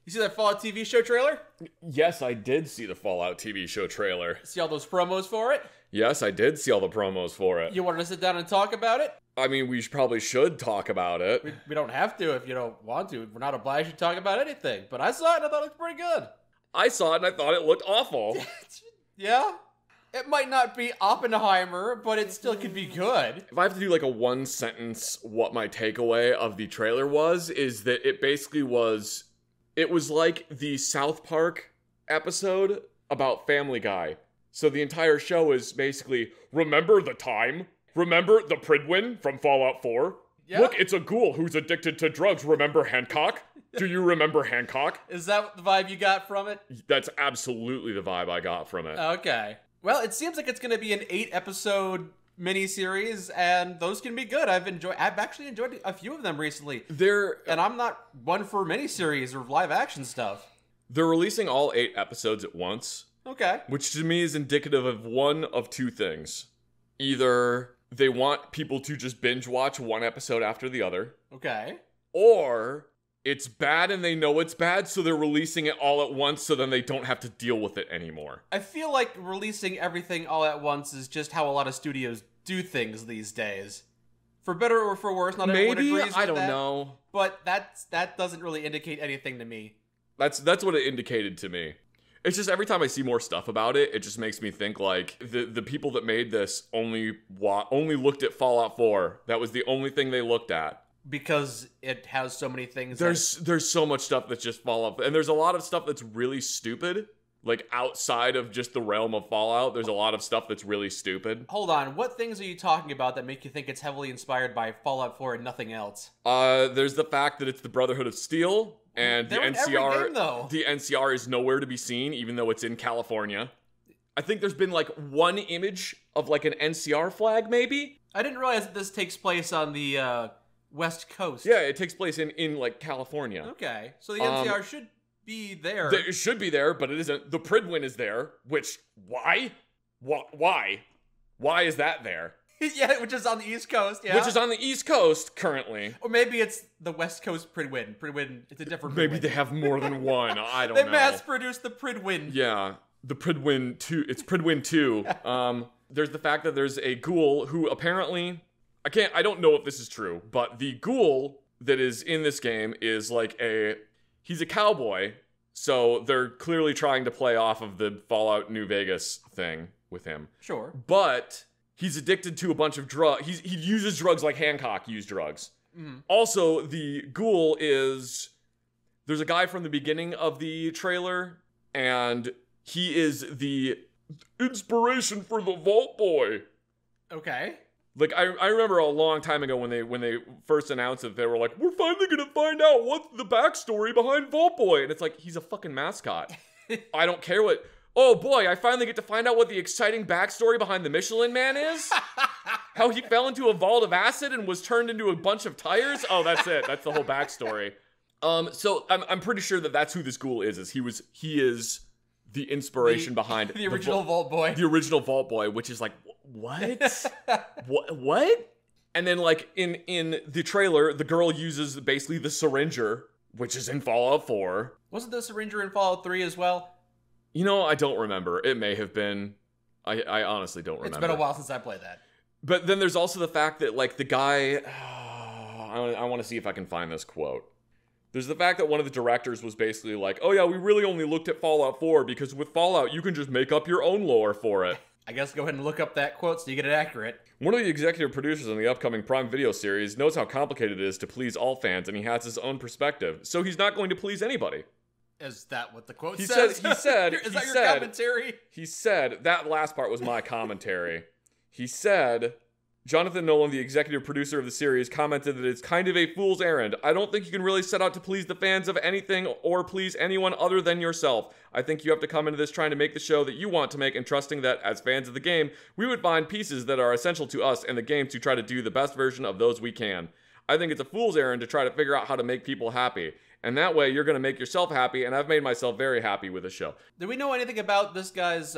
You see that Fallout TV show trailer? Yes, I did see the Fallout TV show trailer. See all those promos for it? Yes, I did see all the promos for it. You wanted to sit down and talk about it? I mean, we probably should talk about it. We don't have to if you don't want to. We're not obliged to talk about anything. But I saw it and I thought it looked pretty good. I saw it and I thought it looked awful. Yeah? It might not be Oppenheimer, but it still could be good. If I have to do like a one sentence, what my takeaway of the trailer was, is that it basically was, it was like the South Park episode about Family Guy. So the entire show is basically, remember the time? Remember the Pridwin from Fallout 4? Yeah. Look, it's a ghoul who's addicted to drugs. Remember Hancock? Do you remember Hancock? Is that the vibe you got from it? That's absolutely the vibe I got from it. Okay. Well, it seems like it's going to be an 8-episode miniseries, and those can be good. I've actually enjoyed a few of them recently. And I'm not one for miniseries or live action stuff. They're releasing all 8 episodes at once. Okay. Which to me is indicative of one of two things. Either they want people to just binge watch one episode after the other. Okay. Or it's bad and they know it's bad, so they're releasing it all at once so then they don't have to deal with it anymore. I feel like releasing everything all at once is just how a lot of studios do things these days. For better or for worse, not everyone agrees with that. I don't know. But that doesn't really indicate anything to me. That's what it indicated to me. It's just every time I see more stuff about it, it just makes me think like the people that made this only looked at Fallout 4. That was the only thing they looked at. Because it has so many things. There's so much stuff that's just Fallout, and there's a lot of stuff that's really stupid. Like outside of just the realm of Fallout, there's a lot of stuff that's really stupid. Hold on, what things are you talking about that make you think it's heavily inspired by Fallout 4 and nothing else? There's the fact that it's the Brotherhood of Steel, and the NCR. Game, though. The NCR is nowhere to be seen, even though it's in California. I think there's been like one image of like an NCR flag, maybe. I didn't realize that this takes place on the West Coast. Yeah, it takes place in like California. Okay, so the NCR should be there. It should be there, but it isn't. The Pridwin is there, which, why? Why? Why is that there? Yeah, which is on the East Coast, yeah. Which is on the East Coast currently. Or maybe it's the West Coast Pridwin. Pridwin, it's a different Maybe Pridwin. they have more than one. I don't know. They mass-produced the Pridwin. Yeah, the Pridwin 2. It's Pridwin 2. There's the fact that there's a ghoul who apparently... I don't know if this is true, but the ghoul that is in this game is like he's a cowboy, so they're clearly trying to play off of the Fallout New Vegas thing with him. Sure. But he's addicted to a bunch of drugs. He uses drugs like Hancock used drugs. Mm. Also, the ghoul is... There's a guy from the beginning of the trailer, and he is the inspiration for the Vault Boy. Okay. Like, I remember a long time ago when they first announced it, they were like, we're finally gonna find out what's the backstory behind Vault Boy. And it's like, he's a fucking mascot. I don't care what... Oh boy, I finally get to find out what the exciting backstory behind the Michelin Man is? How he fell into a vault of acid and was turned into a bunch of tires? Oh, that's it. That's the whole backstory. So I'm pretty sure that that's who this ghoul is he is the inspiration behind... The original Vault Boy. The original Vault Boy, which is like... What? What? And then, like, in the trailer, the girl uses basically the syringer, which is in Fallout 4. Wasn't the syringer in Fallout 3 as well? You know, I don't remember. It may have been. I honestly don't remember. It's been a while since I played that. But then there's also the fact that, like, the guy... I want to see if I can find this quote. There's the fact that one of the directors was basically like, oh yeah, we really only looked at Fallout 4 because with Fallout, you can just make up your own lore for it. I guess go ahead and look up that quote so you get it accurate. One of the executive producers on the upcoming Prime Video series knows how complicated it is to please all fans, and he has his own perspective, so he's not going to please anybody. Is that what the quote He says? said... Is that your commentary? He said... That last part was my commentary. He said... Jonathan Nolan, the executive producer of the series, commented that it's kind of a fool's errand. I don't think you can really set out to please the fans of anything or please anyone other than yourself. I think you have to come into this trying to make the show that you want to make and trusting that, as fans of the game, we would find pieces that are essential to us and the game to try to do the best version of those we can. I think it's a fool's errand to try to figure out how to make people happy. And that way, you're going to make yourself happy, and I've made myself very happy with the show. Do we know anything about this guy's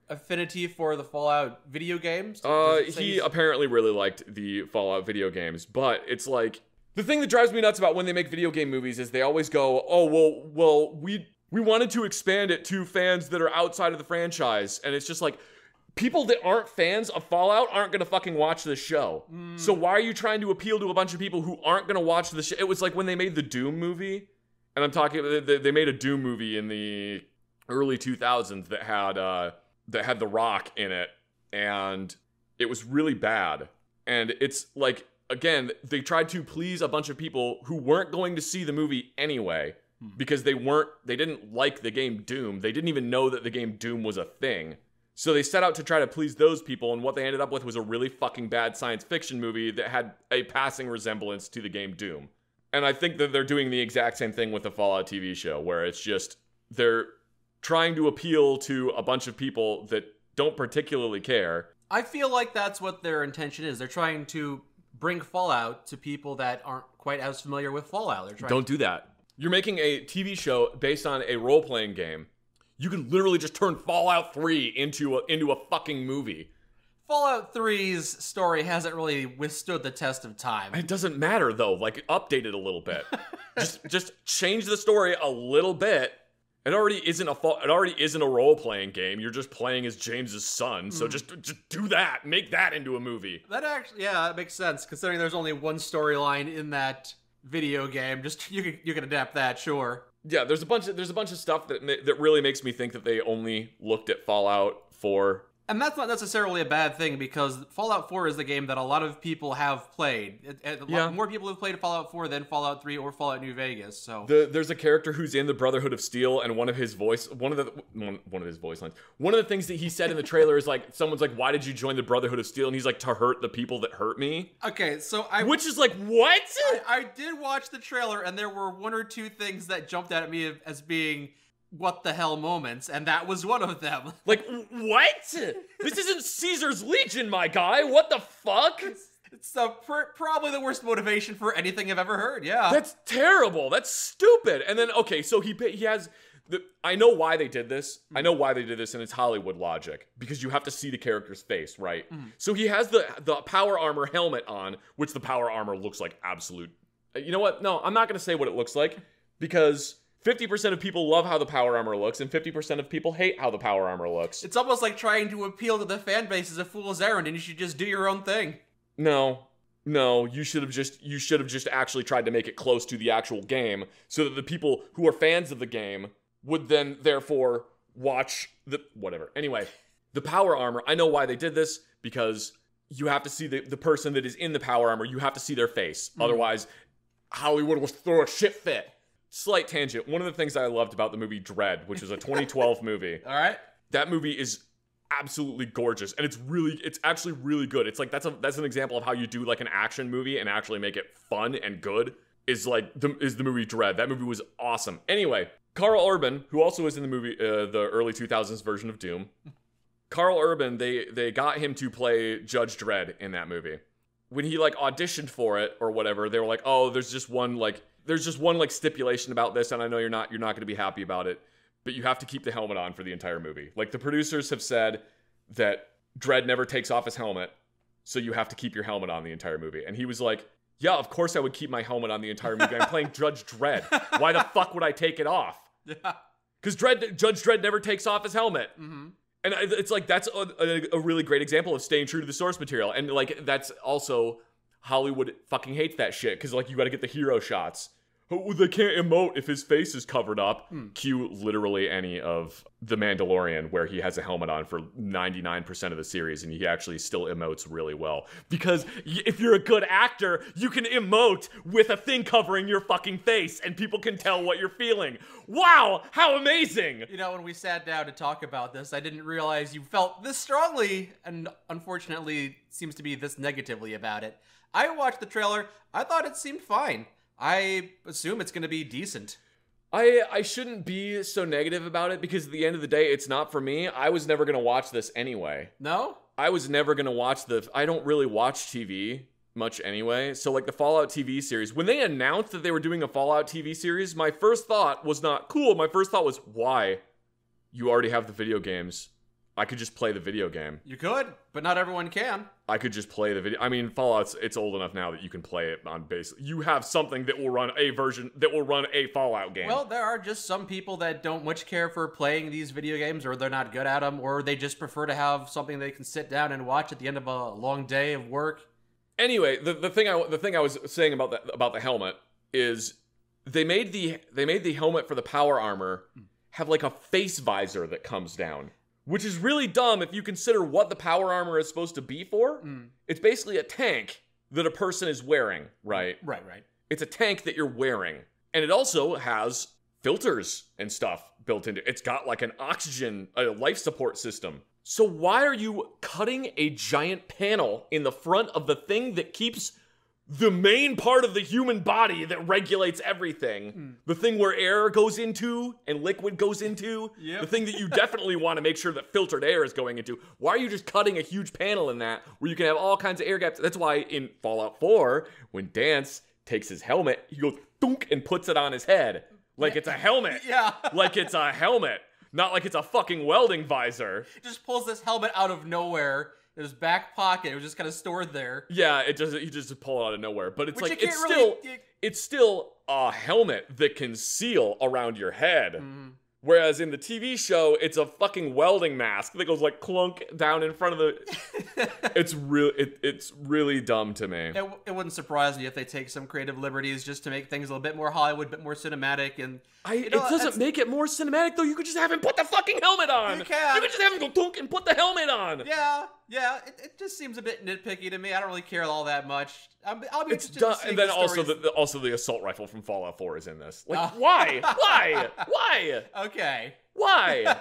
affinity for the Fallout video games? He apparently really liked the Fallout video games, but it's like The thing that drives me nuts about when they make video game movies is they always go, oh, well, we wanted to expand it to fans that are outside of the franchise. And it's just like, people that aren't fans of Fallout aren't going to fucking watch this show. So why are you trying to appeal to a bunch of people who aren't going to watch the show? It was like when they made the Doom movie. And I'm talking, they made a Doom movie in the early 2000s that had The Rock in it. And it was really bad. And it's like, again, they tried to please a bunch of people who weren't going to see the movie anyway because they didn't like the game Doom. They didn't even know that the game Doom was a thing. So they set out to try to please those people, and what they ended up with was a really fucking bad science fiction movie that had a passing resemblance to the game Doom. And I think that they're doing the exact same thing with the Fallout TV show, where it's just, they're trying to appeal to a bunch of people that don't particularly care. I feel like that's what their intention is. They're trying to bring Fallout to people that aren't quite as familiar with Fallout. Don't do that. You're making a TV show based on a role-playing game. You can literally just turn Fallout 3 into a fucking movie. Fallout 3's story hasn't really withstood the test of time. It doesn't matter though. Like, update it a little bit. just change the story a little bit. It already isn't a role-playing game. You're just playing as James's son. So just do that. Make that into a movie. That makes sense considering there's only one storyline in that video game. Just you can adapt that, sure. Yeah, there's a bunch of stuff that really makes me think that they only looked at Fallout 4. And that's not necessarily a bad thing because Fallout 4 is the game that a lot of people have played. More people have played Fallout 4 than Fallout 3 or Fallout New Vegas. So there's a character who's in the Brotherhood of Steel, and one of his voice lines. One of the things that he said in the trailer is like, someone's like, "Why did you join the Brotherhood of Steel?" And he's like, "To hurt the people that hurt me." Okay, so which is like, what? I did watch the trailer, and there were one or two things that jumped out at me as being what the hell moments, and that was one of them. Like, what? This isn't Caesar's Legion, my guy. What the fuck? It's probably the worst motivation for anything I've ever heard, yeah. That's terrible. That's stupid. And then, okay, so he has... I know why they did this. I know why they did this, and it's Hollywood logic. Because you have to see the character's face, right? So he has the power armor helmet on, which the power armor looks like absolute... You know what? No, I'm not going to say what it looks like, because 50% of people love how the power armor looks, and 50% of people hate how the power armor looks. It's almost like trying to appeal to the fan base as a fool's errand, and you should just do your own thing. No, you should have just actually tried to make it close to the actual game, so that the people who are fans of the game would then therefore watch the whatever. Anyway, the power armor, I know why they did this, because you have to see the person that is in the power armor, you have to see their face. Otherwise, Hollywood will throw a shit fit. Slight tangent. One of the things I loved about the movie Dredd, which is a 2012 movie. All right. That movie is absolutely gorgeous, and it's actually really good. It's like that's an example of how you do like an action movie and actually make it fun and good. Is the movie Dredd. That movie was awesome. Anyway, Karl Urban, who also is in the movie, the early 2000s version of Doom. Karl Urban, they got him to play Judge Dredd in that movie. When he like auditioned for it or whatever, they were like, "Oh, there's just one stipulation about this, and I know you're not going to be happy about it, but you have to keep the helmet on for the entire movie." Like, the producers have said that Dredd never takes off his helmet, so you have to keep your helmet on the entire movie. And he was like, "Yeah, of course I would keep my helmet on the entire movie. I'm playing Judge Dredd. Why the fuck would I take it off?" Yeah. Because Judge Dredd never takes off his helmet. And it's like, that's a really great example of staying true to the source material. And like, that's also, Hollywood fucking hates that shit, because like, you gotta get the hero shots. Oh, they can't emote if his face is covered up. Cue literally any of The Mandalorian, where he has a helmet on for 99% of the series, and he actually still emotes really well. Because if you're a good actor, you can emote with a thing covering your fucking face, and people can tell what you're feeling. Wow, how amazing! You know, when we sat down to talk about this, I didn't realize you felt this strongly, and unfortunately seems to be this negatively about it. I watched the trailer, I thought it seemed fine. I assume it's going to be decent. I shouldn't be so negative about it, because at the end of the day, it's not for me. I was never going to watch this anyway. No? I was never going to watch I don't really watch TV much anyway. So like the Fallout TV series, when they announced that they were doing a Fallout TV series, my first thought was not cool. My first thought was, why? You already have the video games. I could just play the video game. You could, but not everyone can. I could just play the video. I mean, Fallout's it's old enough now that you can play it on base. You have something that will run a version that will run a Fallout game. Well, there are just some people that don't much care for playing these video games, or they're not good at them, or they just prefer to have something they can sit down and watch at the end of a long day of work. Anyway, the thing I was saying about the helmet is they made the helmet for the power armor have like a face visor that comes down, which is really dumb if you consider what the power armor is supposed to be for. It's basically a tank that a person is wearing, right? Right. It's a tank that you're wearing. And it also has filters and stuff built into it. It's got like an oxygen, a life support system. So why are you cutting a giant panel in the front of the thing that keeps the main part of the human body that regulates everything? The thing where air goes into and liquid goes into? Yep. The thing that you definitely want to make sure that filtered air is going into. Why are you just cutting a huge panel in that where you can have all kinds of air gaps? That's why in Fallout 4, when Dance takes his helmet, he goes thunk and puts it on his head. Like it's a helmet. Yeah. Like it's a helmet. Not like it's a fucking welding visor. He just pulls this helmet out of nowhere in his back pocket. It was just kind of stored there. Yeah, he just pull it out of nowhere. But it's Which like you can't really, it's still a helmet that can seal around your head. Whereas in the TV show, it's a fucking welding mask that goes like clunk down in front of the. It's really dumb to me. It wouldn't surprise me if they take some creative liberties just to make things a little bit more Hollywood, a bit more cinematic, and it doesn't make it more cinematic though. You could just have him put the fucking helmet on. You can. You could just have him go thunk and put the helmet on. Yeah. It just seems a bit nitpicky to me. I don't really care all that much. I'll be It's interested dumb. to see And then the also the assault rifle from Fallout 4 is in this. Like why? Why? Okay. Why?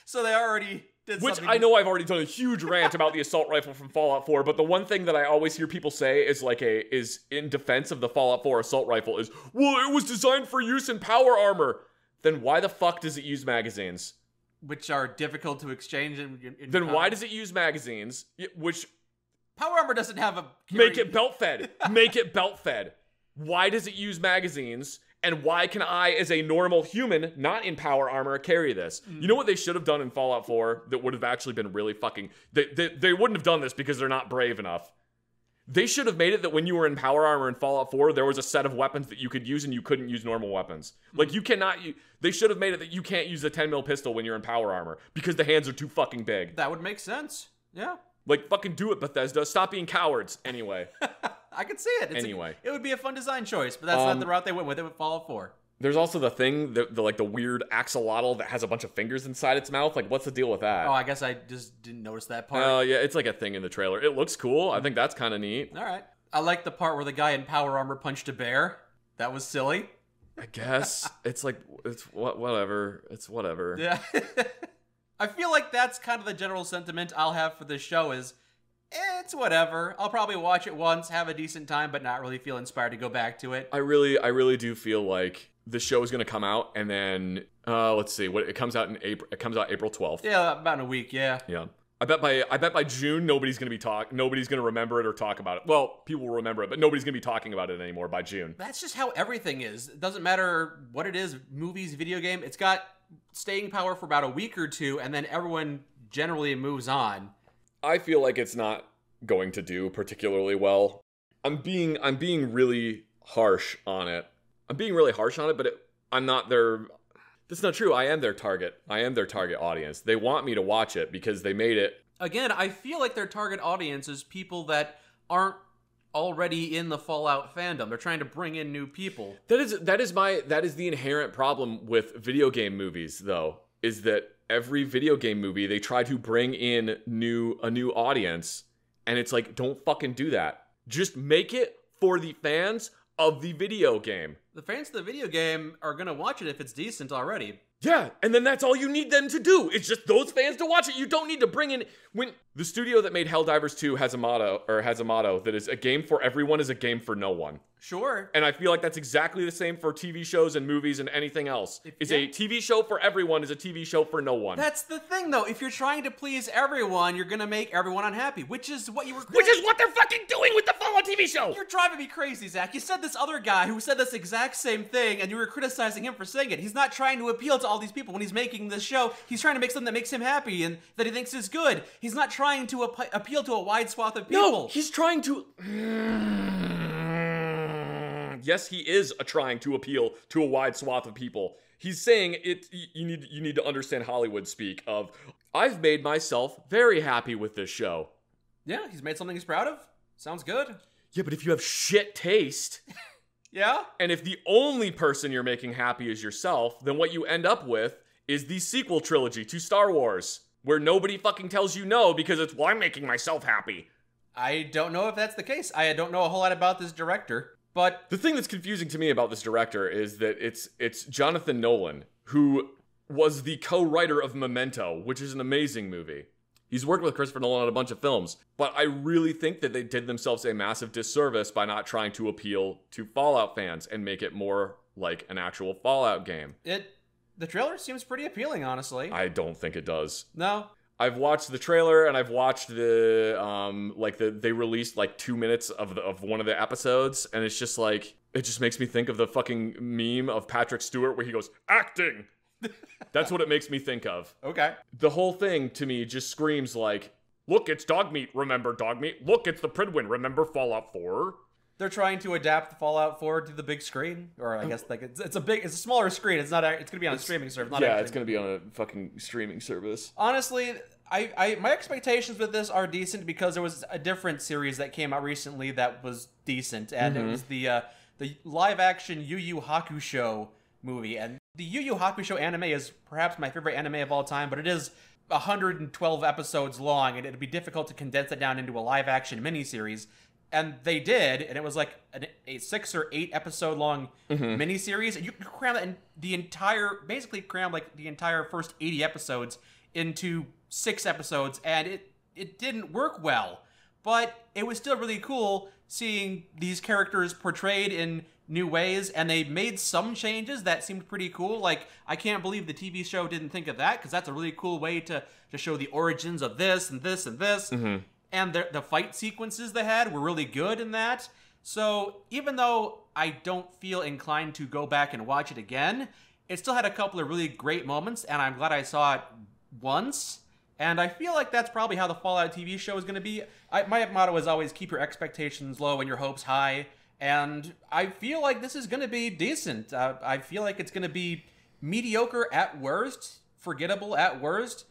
So they already did Which something. I know I've already done a huge rant about the assault rifle from Fallout 4, but the one thing that I always hear people say is in defense of the Fallout 4 assault rifle is, well, it was designed for use in power armor. Then why the fuck does it use magazines? Which are difficult to exchange Then why does it use magazines? Which power armor doesn't have a make it belt fed. Make it belt fed. Why does it use magazines? And why can I, as a normal human, not in power armor, carry this? You know what they should have done in Fallout 4 that would have actually been really fucking... They wouldn't have done this because they're not brave enough. They should have made it that when you were in power armor in Fallout 4, there was a set of weapons that you could use and you couldn't use normal weapons. Like, you cannot... They should have made it that you can't use a 10mm pistol when you're in power armor because the hands are too fucking big. That would make sense. Yeah. Like, fucking do it, Bethesda. Stop being cowards. Anyway. I could see it. It would be a fun design choice, but that's not the route they went with. It would Fallout 4. There's also the thing, the weird axolotl that has a bunch of fingers inside its mouth. Like, what's the deal with that? Oh, I guess I just didn't notice that part. Oh, yeah, it's like a thing in the trailer. It looks cool. I think that's kind of neat. All right. I like the part where the guy in power armor punched a bear. That was silly. I guess. It's like, whatever. It's whatever. Yeah. I feel like that's kind of the general sentiment I'll have for this show is, it's whatever. I'll probably watch it once, have a decent time, but not really feel inspired to go back to it. I really do feel like the show is going to come out and then, let's see, it comes out in April. It comes out April 12th. Yeah, about in a week, yeah. Yeah. I bet by June nobody's going to remember it or talk about it. Well, people will remember it, but nobody's going to be talking about it anymore by June. That's just how everything is. It doesn't matter what it is, movies, video game. It's got staying power for about a week or two, and then everyone generally moves on. I feel like it's not going to do particularly well. I'm being really harsh on it. But I'm not their... That's not true. I am their target audience. They want me to watch it because they made it. Again, I feel like their target audience is people that aren't already in the Fallout fandom. They're trying to bring in new people. That is the inherent problem with video game movies, though, is that every video game movie they try to bring in a new audience, and it's like, don't fucking do that. Just make it for the fans of the video game. The fans of the video game are gonna watch it if it's decent already. Yeah, and then that's all you need them to do. It's just those fans to watch it. You don't need to bring in... When the studio that made Helldivers 2 has a motto that is, a game for everyone is a game for no one. Sure. And I feel like that's exactly the same for TV shows and movies and anything else. A TV show for everyone is a TV show for no one. That's the thing, though. If you're trying to please everyone, you're gonna make everyone unhappy, which is what they're fucking doing with the Fallout TV show! You're driving me crazy, Zach. You said this other guy who said this exact exact same thing, and you were criticizing him for saying it. He's not trying to appeal to all these people when he's making this show. He's trying to make something that makes him happy and that he thinks is good. He's not trying to appeal to a wide swath of people. No, he's trying to... Yes, he is trying to appeal to a wide swath of people. He's saying it. You need to understand Hollywood speak of, I've made myself very happy with this show. Yeah, he's made something he's proud of. Sounds good. Yeah, but if you have shit taste... Yeah? And if the only person you're making happy is yourself, then what you end up with is the sequel trilogy to Star Wars, where nobody fucking tells you no because it's, well, I'm making myself happy. I don't know if that's the case. I don't know a whole lot about this director, but... The thing that's confusing to me about this director is that it's Jonathan Nolan, who was the co-writer of Memento, which is an amazing movie. He's worked with Christopher Nolan on a bunch of films, but I really think that they did themselves a massive disservice by not trying to appeal to Fallout fans and make it more like an actual Fallout game. The trailer seems pretty appealing, honestly. I don't think it does. No? I've watched the trailer and I've watched they released like 2 minutes of one of the episodes, and it's just like, it just makes me think of the fucking meme of Patrick Stewart where he goes, acting! That's what it makes me think of. Okay. The whole thing to me just screams like, look, it's Dogmeat, remember Dogmeat? Look, it's the Pridwin, remember Fallout 4? They're trying to adapt Fallout 4 to the big screen, or I guess like it's a smaller screen. It's gonna be on a streaming service. It's gonna be on a fucking streaming service. Honestly, my expectations with this are decent because there was a different series that came out recently that was decent, and it was the live action Yu Yu Hakusho movie. And the Yu Yu Hakusho anime is perhaps my favorite anime of all time, but it is 112 episodes long, and it'd be difficult to condense it down into a live action miniseries. And they did, and it was like a 6 or 8 episode long miniseries. And you cram that in basically cram like the entire first 80 episodes into 6 episodes, and it didn't work well. But it was still really cool seeing these characters portrayed in new ways, and they made some changes that seemed pretty cool. Like, I can't believe the TV show didn't think of that, because that's a really cool way to show the origins of this and this and this. And the fight sequences they had were really good in that. So even though I don't feel inclined to go back and watch it again, it still had a couple of really great moments, and I'm glad I saw it once. And I feel like that's probably how the Fallout TV show is going to be. My motto is always keep your expectations low and your hopes high. And I feel like this is going to be decent. I feel like it's going to be mediocre at worst, forgettable at worst,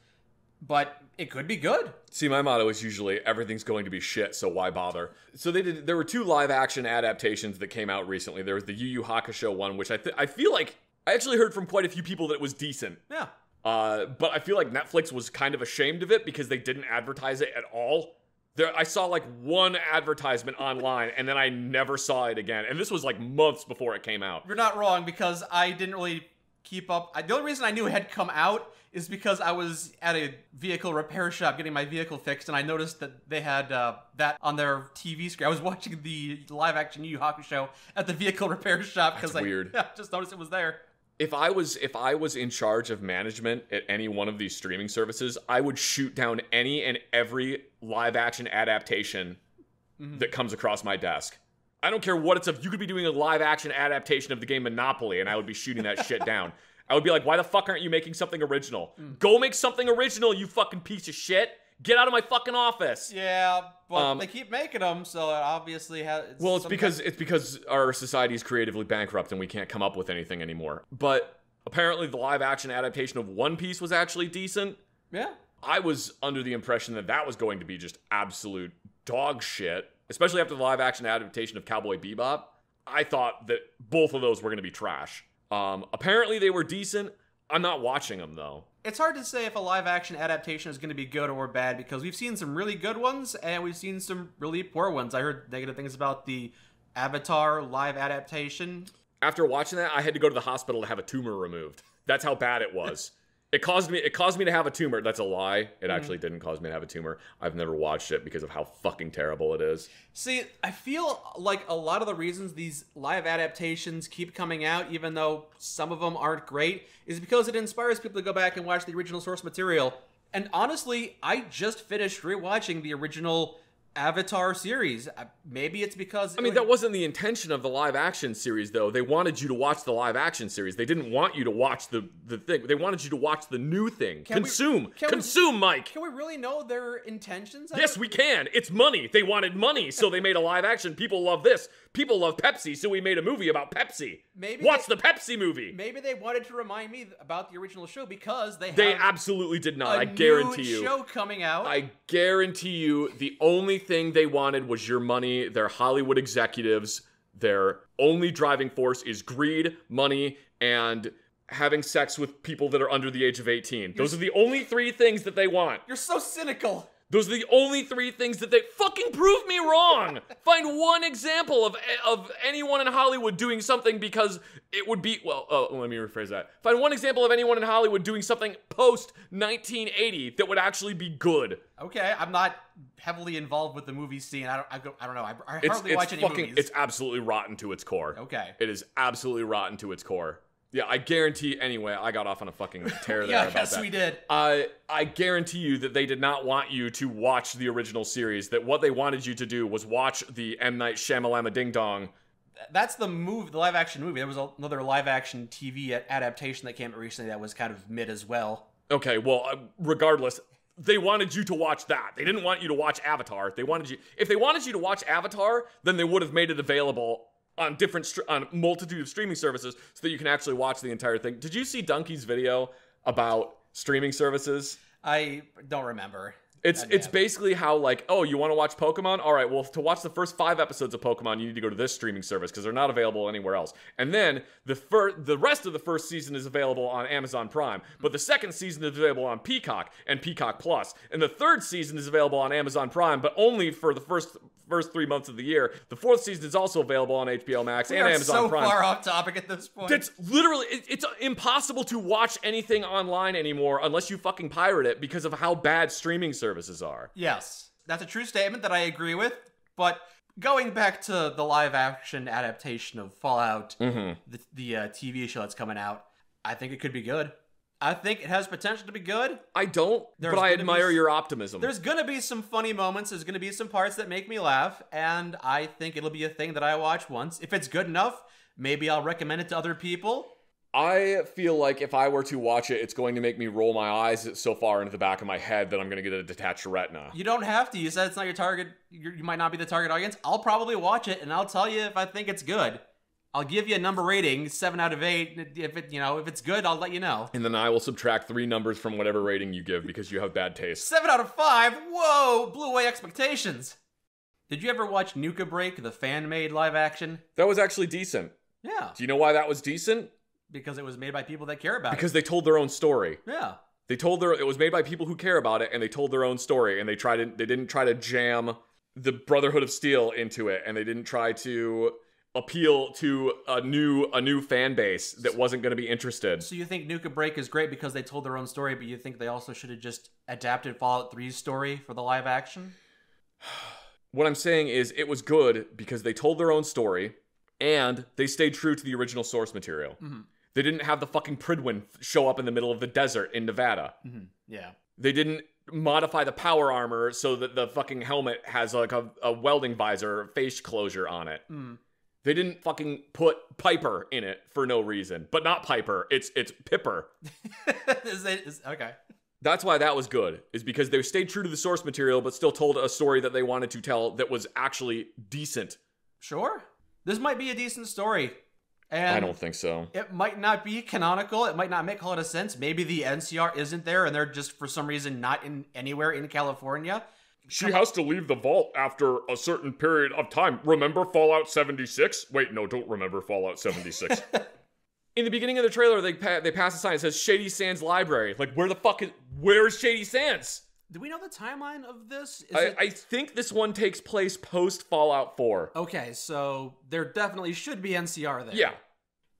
but it could be good. See, my motto is usually everything's going to be shit, so why bother? So there were 2 live action adaptations that came out recently. There was the Yu Yu Hakusho one, which I feel like I actually heard from quite a few people that it was decent. Yeah. But I feel like Netflix was kind of ashamed of it because they didn't advertise it at all. I saw like 1 advertisement online, and then I never saw it again. And this was like months before it came out. You're not wrong, because I didn't really keep up. The only reason I knew it had come out is because I was at a vehicle repair shop getting my vehicle fixed, and I noticed that they had that on their TV screen. I was watching the live-action Yu Yu Hakusho at the vehicle repair shop because I just noticed it was there. If I was in charge of management at any one of these streaming services, I would shoot down any and every live-action adaptation that comes across my desk. I don't care what it's of. You could be doing a live-action adaptation of the game Monopoly, and I would be shooting that shit down. I would be like, why the fuck aren't you making something original? Go make something original, you fucking piece of shit. Get out of my fucking office. Yeah, but they keep making them, so it obviously has... Well, it's because our society is creatively bankrupt and we can't come up with anything anymore. But apparently the live-action adaptation of One Piece was actually decent. Yeah. I was under the impression that was going to be just absolute dog shit, especially after the live-action adaptation of Cowboy Bebop. I thought that both of those were going to be trash. Apparently they were decent. I'm not watching them, though. It's hard to say if a live-action adaptation is going to be good or bad, because we've seen some really good ones, and we've seen some really poor ones. I heard negative things about the Avatar live adaptation. After watching that, I had to go to the hospital to have a tumor removed. That's how bad it was. It caused me to have a tumor. That's a lie. It actually didn't cause me to have a tumor. I've never watched it because of how fucking terrible it is. See, I feel like a lot of the reasons these live adaptations keep coming out, even though some of them aren't great, is because it inspires people to go back and watch the original source material. And honestly, I just finished rewatching the original Avatar series. Maybe it's because... I mean, that wasn't the intention of the live-action series, though. They wanted you to watch the live-action series. They didn't want you to watch the thing. They wanted you to watch the new thing. Consume, Mike! Can we really know their intentions? Yes, we can. It's money. They wanted money, so they made a live-action. People love this. People love Pepsi, so we made a movie about Pepsi. Watch the Pepsi movie. Maybe they wanted to remind me about the original show because they absolutely did not. I guarantee you. Show coming out. I guarantee you, the only thing they wanted was your money. They're Hollywood executives. Their only driving force is greed, money, and having sex with people that are under the age of 18. Those are the only 3 things that they want. You're so cynical. Those are the only 3 things that they fucking prove me wrong. Find one example of anyone in Hollywood doing something because it would be, let me rephrase that. Find one example of anyone in Hollywood doing something post 1980 that would actually be good. Okay, I'm not heavily involved with the movie scene. I don't know. I hardly watch any movies. It's absolutely rotten to its core. Okay. It is absolutely rotten to its core. Yeah, I guarantee, anyway, I got off on a fucking tear there about that. Yes, we did. I guarantee you that they did not want you to watch the original series, that what they wanted you to do was watch the M. Night Shyamalama Ding Dong. That's the live-action movie. There was another live-action TV adaptation that came out recently that was kind of mid as well. Okay, well, regardless, they wanted you to watch that. They didn't want you to watch Avatar. If they wanted you to watch Avatar, then they would have made it available on on a multitude of streaming services so that you can actually watch the entire thing. Did you see Donkey's video about streaming services? I don't remember. It's basically how, like, oh, you want to watch Pokemon? All right, well, to watch the first 5 episodes of Pokemon, you need to go to this streaming service because they're not available anywhere else. And then the rest of the first season is available on Amazon Prime, but the second season is available on Peacock and Peacock Plus. And the third season is available on Amazon Prime, but only for the first 3 months of the year. The 4th season is also available on HBO Max and Amazon Prime. We are so far off topic at this point. It's literally, it's impossible to watch anything online anymore unless you fucking pirate it because of how bad streaming services are. Yes, that's a true statement that I agree with, but going back to the live-action adaptation of Fallout, the TV show that's coming out, I think it could be good. I think it has potential to be good. I don't, but I admire your optimism. There's going to be some funny moments. There's going to be some parts that make me laugh, and I think it'll be a thing that I watch once. If it's good enough, maybe I'll recommend it to other people. I feel like if I were to watch it, it's going to make me roll my eyes so far into the back of my head that I'm going to get a detached retina. You don't have to. You said it's not your target. You might not be the target audience. I'll probably watch it, and I'll tell you if I think it's good. I'll give you a number rating, 7 out of 8. If it's good, I'll let you know. And then I will subtract 3 numbers from whatever rating you give because you have bad taste. 7 out of 5? Whoa! Blew away expectations. Did you ever watch Nuka Break, the fan-made live action? That was actually decent. Yeah. Do you know why that was decent? Because it was made by people that care about it. Because they told their own story. Yeah. It was made by people who care about it, and they told their own story, and they didn't try to jam the Brotherhood of Steel into it, and they didn't try to appeal to a new fan base that wasn't going to be interested. So you think Nuka Break is great because they told their own story, but you think they also should have just adapted Fallout 3's story for the live action? What I'm saying is it was good because they told their own story and they stayed true to the original source material. Mm-hmm. They didn't have the fucking Pridwin show up in the middle of the desert in Nevada. Mm-hmm. Yeah. They didn't modify the power armor so that the fucking helmet has like a welding visor face closure on it. Mm. They didn't fucking put Piper in it for no reason. But not Piper, it's Pipper. Okay. That's why that was good, is because they stayed true to the source material, but still told a story that they wanted to tell that was actually decent. Sure. This might be a decent story. And I don't think so. It might not be canonical. It might not make a lot of sense. Maybe the NCR isn't there and they're just, for some reason, not anywhere in California. She has to leave the vault after a certain period of time. Remember Fallout 76? Wait, no, don't remember Fallout 76. In the beginning of the trailer, they pass a sign that says Shady Sands Library. Like, where's Shady Sands? Do we know the timeline of this? I think this one takes place post Fallout 4. Okay, so there definitely should be NCR there. Yeah.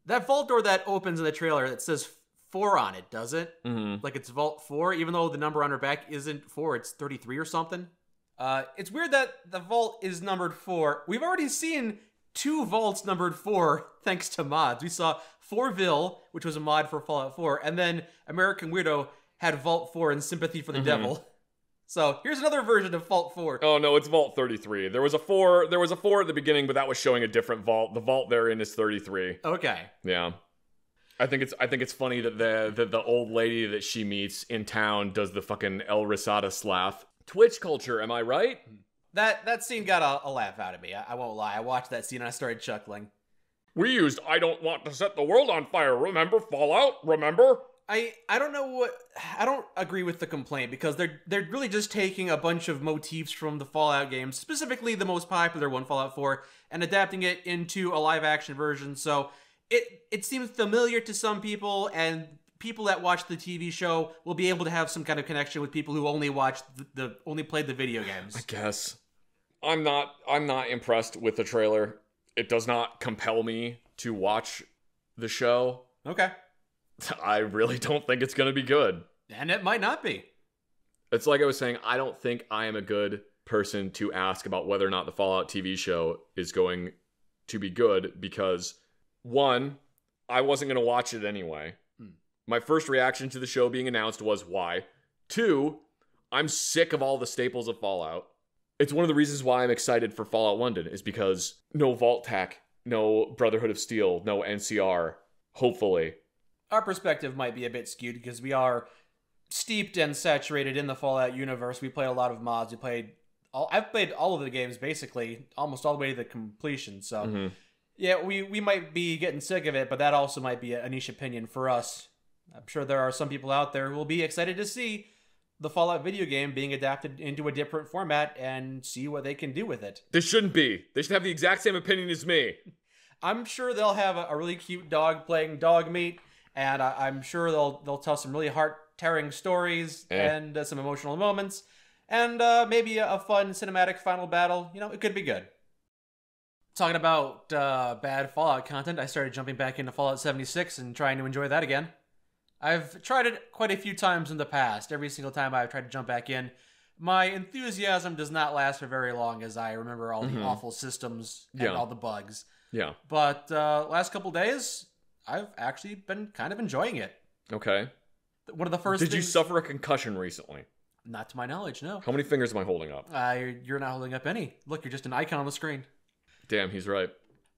That vault door that opens in the trailer, that says 4 on it, does it? Mm-hmm. Like it's Vault 4, even though the number on her back isn't 4, it's 33 or something. It's weird that the vault is numbered 4. We've already seen 2 vaults numbered 4 thanks to mods. We saw 4ville, which was a mod for Fallout 4, and then American Weirdo had Vault 4 and Sympathy for the Devil. So here's another version of Vault 4. Oh no, it's Vault 33. There was a 4 at the beginning, but that was showing a different vault. The vault therein is 33. Okay. Yeah. I think it's funny that the old lady that she meets in town does the fucking El Risadas laugh. Twitch culture, am I right? That scene got a laugh out of me. I won't lie. I watched that scene and I started chuckling. We used I don't want to set the world on fire, remember? Fallout, remember? I don't agree with the complaint, because they're really just taking a bunch of motifs from the Fallout games, specifically the most popular one, Fallout 4, and adapting it into a live action version. So it seems familiar to some people, and people that watch the TV show will be able to have some kind of connection with people who only watched only played the video games. I guess. I'm not impressed with the trailer. It does not compel me to watch the show. Okay. I really don't think it's going to be good. And it might not be. It's like I was saying, I don't think I am a good person to ask about whether or not the Fallout TV show is going to be good, because, one, I wasn't going to watch it anyway. My first reaction to the show being announced was why. Two, I'm sick of all the staples of Fallout. It's one of the reasons why I'm excited for Fallout London, is because no Vault-Tec, no Brotherhood of Steel, no NCR, hopefully. Our perspective might be a bit skewed because we are steeped and saturated in the Fallout universe. We played a lot of mods. I've played all of the games, basically, almost all the way to the completion. So, yeah, we might be getting sick of it, but that also might be a niche opinion for us. I'm sure there are some people out there who will be excited to see the Fallout video game being adapted into a different format and see what they can do with it. They shouldn't be. They should have the exact same opinion as me. I'm sure they'll have a really cute dog playing dog meat. And I'm sure they'll tell some really heart-tearing stories and some emotional moments. And maybe a fun cinematic final battle. You know, it could be good. Talking about bad Fallout content, I started jumping back into Fallout 76 and trying to enjoy that again. I've tried it quite a few times in the past. Every single time I've tried to jump back in, my enthusiasm does not last for very long, as I remember all the awful systems and all the bugs. Yeah. But last couple days, I've actually been kind of enjoying it. Okay. One of the first Did you suffer a concussion recently? Not to my knowledge, no. How many fingers am I holding up? You're not holding up any. Look, you're just an icon on the screen. Damn, he's right.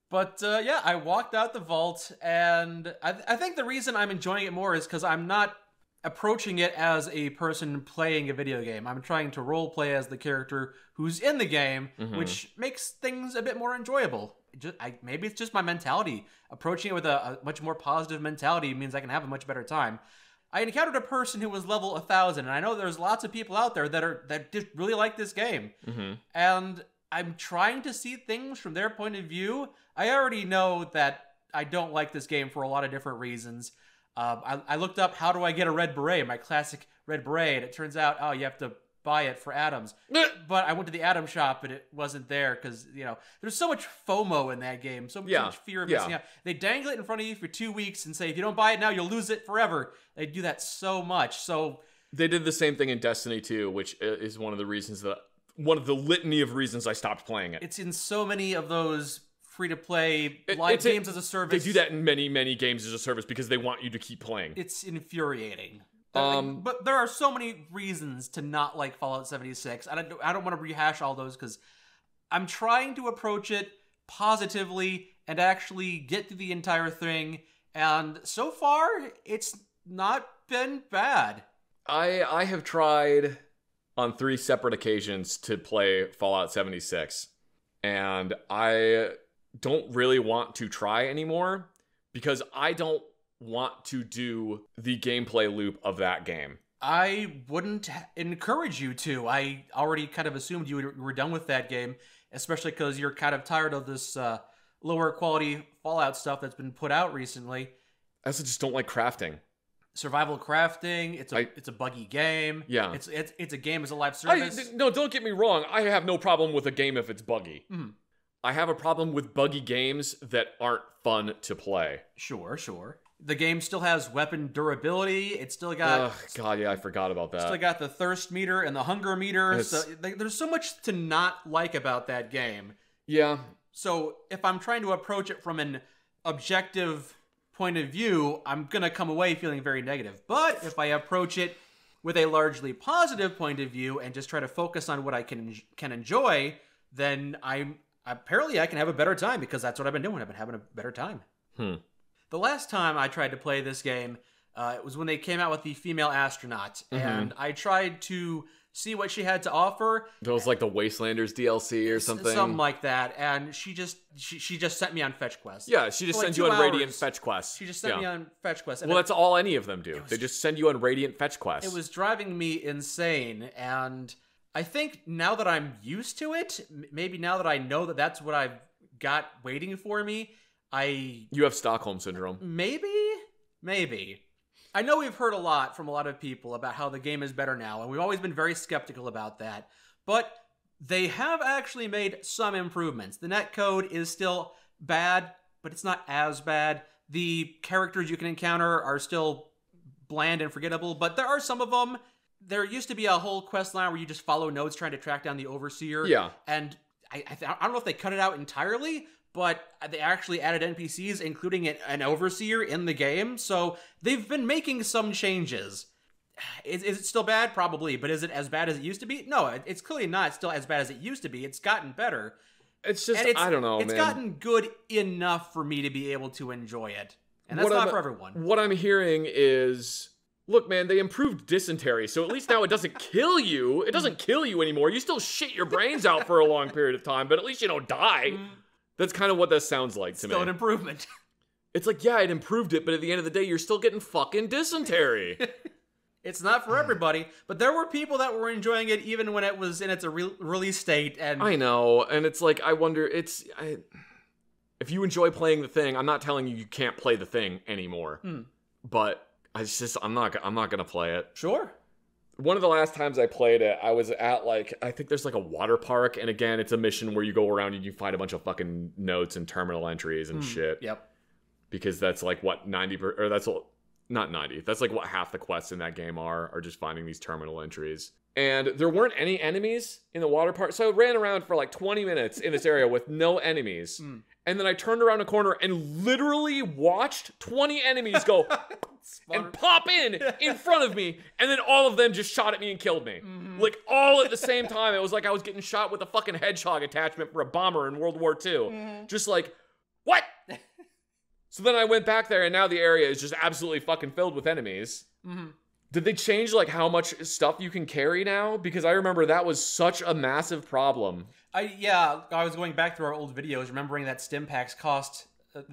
But yeah, I walked out the vault, and I think the reason I'm enjoying it more is because I'm not approaching it as a person playing a video game. I'm trying to role play as the character who's in the game, which makes things a bit more enjoyable. Maybe it's just my mentality. Approaching it with a much more positive mentality means I can have a much better time. I encountered a person who was level 1,000, and I know there's lots of people out there that just really like this game. And I'm trying to see things from their point of view. I already know that I don't like this game for a lot of different reasons. I looked up, how do I get a red beret, my classic red beret, and it turns out, oh, you have to buy it for Atoms. But I went to the Atom shop and it wasn't there because, you know, there's so much FOMO in that game, so much fear of missing out. They dangle it in front of you for 2 weeks and say, if you don't buy it now, you'll lose it forever. They do that so much. So they did the same thing in Destiny 2, which is one of the litany of reasons I stopped playing it. It's in so many of those free-to-play live games as a service. They do that in many, many games as a service because they want you to keep playing. It's infuriating. But there are so many reasons to not like Fallout 76. I don't want to rehash all those because I'm trying to approach it positively and actually get through the entire thing. And so far, it's not been bad. I have tried on 3 separate occasions to play Fallout 76. And I don't really want to try anymore because I don't want to do the gameplay loop of that game. I wouldn't encourage you to. I already kind of assumed you were done with that game, especially because you're kind of tired of this lower quality Fallout stuff that's been put out recently. I also just don't like crafting. Survival crafting, it's a buggy game. Yeah. It's a game as a live service. No, don't get me wrong. I have no problem with a game if it's buggy. I have a problem with buggy games that aren't fun to play. Sure. The game still has weapon durability. It's still got... God, yeah, I forgot about that. Still got the thirst meter and the hunger meter. So there's so much to not like about that game. Yeah. So if I'm trying to approach it from an objective point of view, I'm going to come away feeling very negative. But if I approach it with a largely positive point of view and just try to focus on what I can enjoy, then apparently I can have a better time, because that's what I've been doing. I've been having a better time. The last time I tried to play this game, it was when they came out with the female astronaut, and I tried to see what she had to offer. That was like the Wastelanders DLC or something? Something like that, and she just sent me on fetch quests. Yeah, she just sends you on Radiant fetch quests. She just sent me on fetch quests. Well, that's all any of them do. They just send you on Radiant fetch quests. It was driving me insane, and I think now that I'm used to it, maybe now that I know that that's what I've got waiting for me, You have Stockholm Syndrome. Maybe. I know we've heard a lot from a lot of people about how the game is better now, and we've always been very skeptical about that. But they have actually made some improvements. The netcode is still bad, but it's not as bad. The characters you can encounter are still bland and forgettable, but there are some of them. There used to be a whole quest line where you just follow nodes trying to track down the Overseer. Yeah. And I don't know if they cut it out entirely, but they actually added NPCs, including an Overseer in the game. So they've been making some changes. Is it still bad? Probably. But is it as bad as it used to be? No, it's clearly not still as bad as it used to be. It's gotten better. It's just, I don't know, man. It's gotten good enough for me to be able to enjoy it. And that's not for everyone. What I'm hearing is, look, man, they improved dysentery, so at least now it doesn't kill you. It doesn't kill you anymore. You still shit your brains out for a long period of time, but at least you don't die. That's kind of what that sounds like to me. Still an improvement. It's like, yeah, it improved it, but at the end of the day, you're still getting fucking dysentery. It's not for everybody, but there were people that were enjoying it even when it was in its release state. And I know, and it's like, I wonder, if you enjoy playing the thing, I'm not telling you can't play the thing anymore, but I'm not gonna play it. Sure. One of the last times I played it, I was at I think there's like a water park, and again, it's a mission where you go around and you find a bunch of fucking notes and terminal entries and shit. Yep. Because that's like what not 90. That's like what half the quests in that game are just finding these terminal entries. And there weren't any enemies in the water park, so I ran around for like 20 minutes in this area with no enemies. And then I turned around a corner and literally watched 20 enemies go and pop in front of me, and then all of them just shot at me and killed me. Like, all at the same time. It was like I was getting shot with a fucking hedgehog attachment for a bomber in World War II. Just like, what? So then I went back there, and now the area is just absolutely fucking filled with enemies. Did they change, like, how much stuff you can carry now? Because I remember that was such a massive problem. Yeah, I was going back through our old videos, remembering that stim packs cost,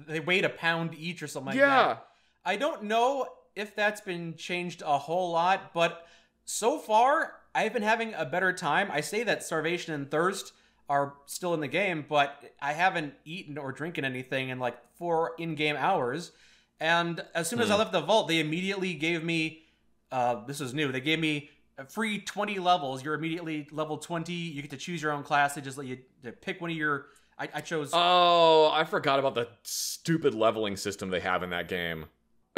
they weighed a pound each or something like that. I don't know if that's been changed a whole lot, but so far, I've been having a better time. I say that Starvation and Thirst are still in the game, but I haven't eaten or drinking anything in like 4 in-game hours. And as soon as I left the vault, they immediately gave me, this is new, they gave me a free 20 levels. You're immediately level 20. You get to choose your own class. They just let you pick one of your... I chose... Oh, I forgot about the stupid leveling system they have in that game.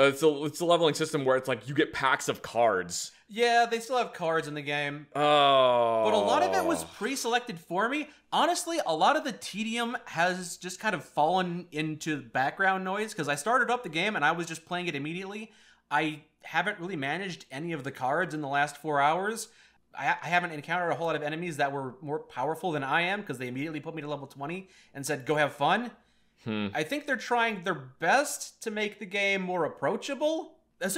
It's a leveling system where it's like you get packs of cards. Yeah, they still have cards in the game. Oh. But a lot of it was pre-selected for me. Honestly, a lot of the tedium has just kind of fallen into background noise, because I started up the game and I was just playing it immediately. I haven't really managed any of the cards in the last 4 hours. I haven't encountered a whole lot of enemies that were more powerful than I am, because they immediately put me to level 20 and said, go have fun. I think they're trying their best to make the game more approachable. As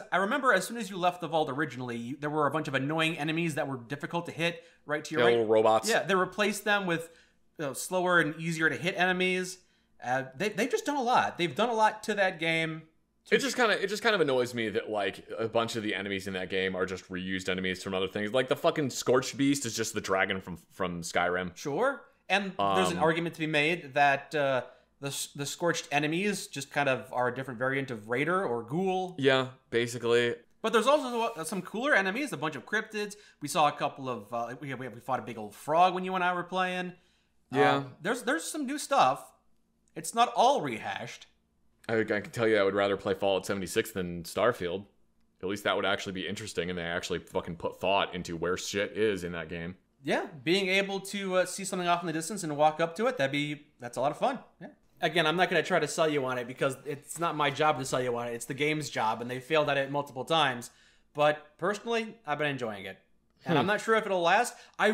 I remember, as soon as you left the vault originally, there were a bunch of annoying enemies that were difficult to hit right to your right. Little robots. Yeah, they replaced them with slower and easier to hit enemies. They've just done a lot. They've done a lot to that game. It just kind of annoys me that like a bunch of the enemies in that game are just reused enemies from other things. Like the fucking Scorched Beast is just the dragon from Skyrim. Sure. And there's an argument to be made that the Scorched enemies just kind of are a different variant of Raider or Ghoul. Yeah, basically. But there's also some cooler enemies, a bunch of cryptids. We saw a couple of... we fought a big old frog when you and I were playing. Yeah. There's some new stuff. It's not all rehashed. I can tell you I would rather play Fallout 76 than Starfield. At least that would actually be interesting, and they actually fucking put thought into where shit is in that game. Yeah, being able to see something off in the distance and walk up to it, that's a lot of fun. Yeah. Again, I'm not going to try to sell you on it, because it's not my job to sell you on it. It's the game's job, and they failed at it multiple times. But personally, I've been enjoying it. And I'm not sure if it'll last. I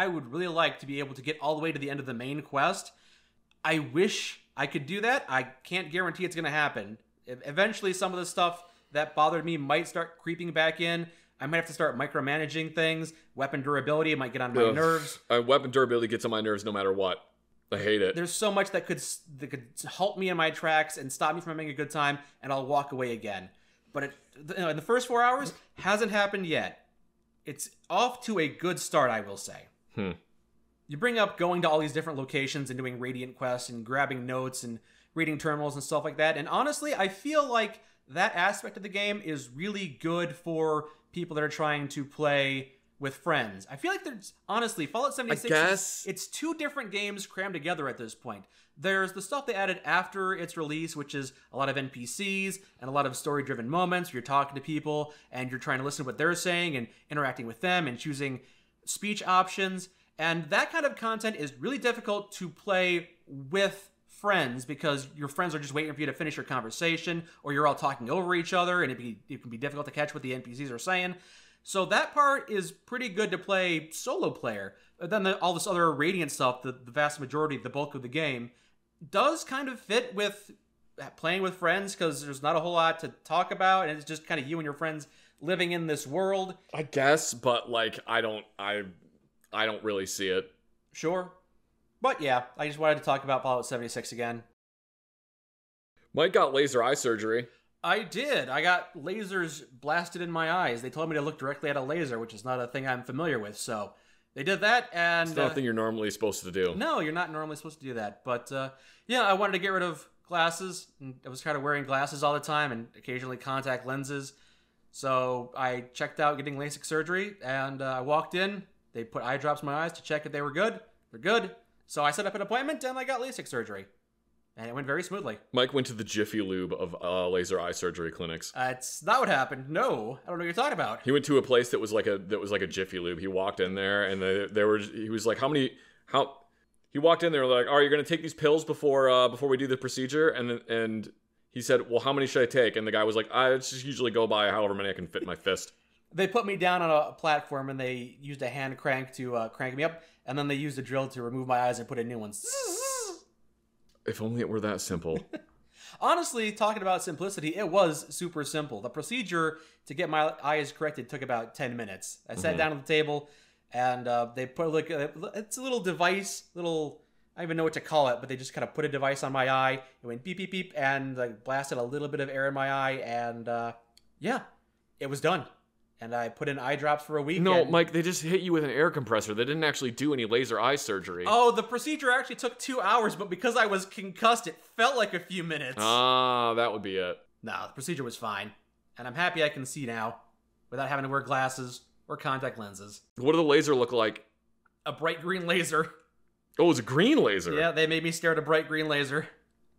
would really like to be able to get all the way to the end of the main quest. I wish I could do that. I can't guarantee it's going to happen. Eventually, some of the stuff that bothered me might start creeping back in. I might have to start micromanaging things. Weapon durability might get on my nerves. Weapon durability gets on my nerves no matter what. I hate it. There's so much that could halt me in my tracks and stop me from having a good time, and I'll walk away again. But in the first 4 hours, hasn't happened yet. It's off to a good start, I will say. You bring up going to all these different locations and doing Radiant quests and grabbing notes and reading terminals and stuff like that. And honestly, I feel like that aspect of the game is really good for people that are trying to play with friends. I feel like there's, honestly, Fallout 76, it's 2 different games crammed together at this point. There's the stuff they added after its release, which is a lot of NPCs and a lot of story-driven moments where you're talking to people and you're trying to listen to what they're saying and interacting with them and choosing speech options. And that kind of content is really difficult to play with friends because your friends are just waiting for you to finish your conversation, or you're all talking over each other, and it can be difficult to catch what the NPCs are saying. So that part is pretty good to play solo player. But then all this other Radiant stuff, the vast majority, the bulk of the game, does kind of fit with playing with friends because there's not a whole lot to talk about, and it's just kind of you and your friends living in this world. I guess, but like I don't really see it. Sure. But yeah, I just wanted to talk about Fallout 76 again. Mike got laser eye surgery. I did. I got lasers blasted in my eyes. They told me to look directly at a laser, which is not a thing I'm familiar with, so they did that, and it's nothing you're normally supposed to do. No, you're not normally supposed to do that. But yeah, I wanted to get rid of glasses. And I was kind of wearing glasses all the time and occasionally contact lenses. So I checked out getting LASIK surgery, and I walked in. They put eye drops in my eyes to check if they were good. They're good. So I set up an appointment, and I got LASIK surgery. And it went very smoothly. Mike went to the Jiffy Lube of laser eye surgery clinics. It's not what happened. No, I don't know what you're talking about. He went to a place that was like a Jiffy Lube. He walked in there, and he was like, he walked in there like, "Are you going to take these pills before we do the procedure?" And he said, "Well, how many should I take?" And the guy was like, "I just usually go by however many I can fit in my fist." They put me down on a platform, and they used a hand crank to crank me up, and then they used a drill to remove my eyes and put in new ones. If only it were that simple. Honestly, talking about simplicity, it was super simple. The procedure to get my eyes corrected took about 10 minutes. I sat down at the table, and they put it's a little device, I don't even know what to call it, but they just kind of put a device on my eye. It went beep, beep, beep, and blasted a little bit of air in my eye, and yeah, it was done. And I put in eye drops for a week. No, Mike, they just hit you with an air compressor. They didn't actually do any laser eye surgery. Oh, the procedure actually took 2 hours, but because I was concussed, it felt like a few minutes. Ah, that would be it. No, the procedure was fine. And I'm happy I can see now without having to wear glasses or contact lenses. What did the laser look like? A bright green laser. Oh, it was a green laser? Yeah, they made me stare at a bright green laser.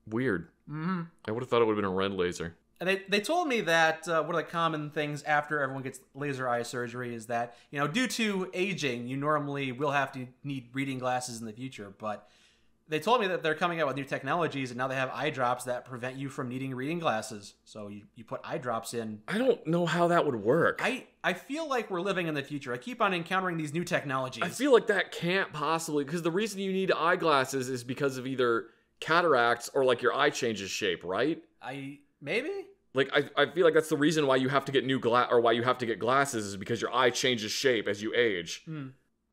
Weird. I would have thought it would have been a red laser. And they told me that one of the common things after everyone gets laser eye surgery is that, due to aging, you normally will have to need reading glasses in the future. But they told me that they're coming out with new technologies, and now they have eye drops that prevent you from needing reading glasses. So you put eye drops in. I don't know how that would work. I feel like we're living in the future. I keep on encountering these new technologies. I feel like that can't possibly, because the reason you need eyeglasses is because of either cataracts or like your eye changes shape, right? Maybe? Like, I feel like that's the reason why you have to get why you have to get glasses is because your eye changes shape as you age.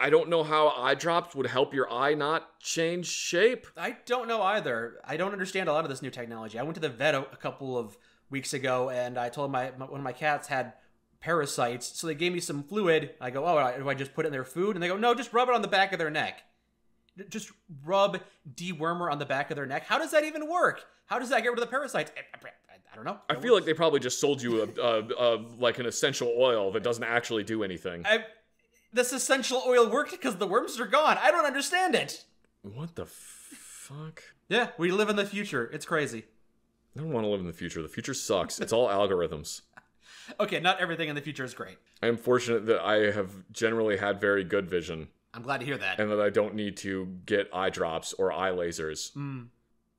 I don't know how eye drops would help your eye not change shape. I don't know either. I don't understand a lot of this new technology. I went to the vet a couple of weeks ago, and I told one of my cats had parasites, so they gave me some fluid. I go, "Oh, do I just put it in their food?" And they go, "No, just rub it on the back of their neck. Just rub dewormer on the back of their neck." How does that even work? How does that get rid of the parasites? I don't know. I feel like they probably just sold you like an essential oil that doesn't actually do anything. This essential oil worked because the worms are gone. I don't understand it. What the fuck? Yeah, we live in the future. It's crazy. I don't want to live in the future. The future sucks. It's all algorithms. Okay, not everything in the future is great. I am fortunate that I have generally had very good vision. I'm glad to hear that. And that I don't need to get eye drops or eye lasers.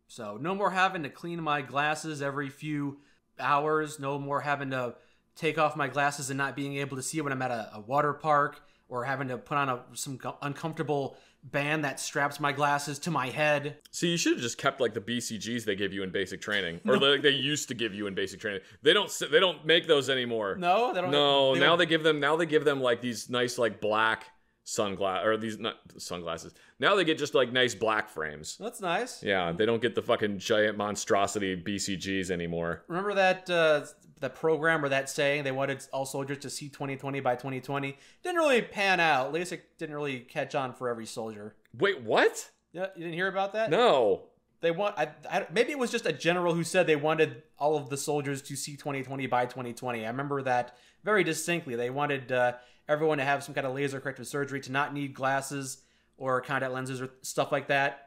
So no more having to clean my glasses every few hours. No more having to take off my glasses and not being able to see when I'm at a water park, or having to put on some uncomfortable band that straps my glasses to my head. See, you should have just kept like the BCGs they give you in basic training, or they used to give you in basic training. They don't make those anymore. No, they don't. No, now they give them like these nice like black sunglasses. Now they get just like nice black frames. That's nice. Yeah, they don't get the fucking giant monstrosity BCGs anymore. Remember that that program or that saying they wanted all soldiers to see 2020 by 2020? Didn't really pan out. LASIK didn't really catch on for every soldier. Wait, what? Yeah, you didn't hear about that? No. They want. Maybe it was just a general who said they wanted all of the soldiers to see 2020 by 2020. I remember that very distinctly. They wanted everyone to have some kind of laser corrective surgery, to not need glasses or contact lenses or stuff like that.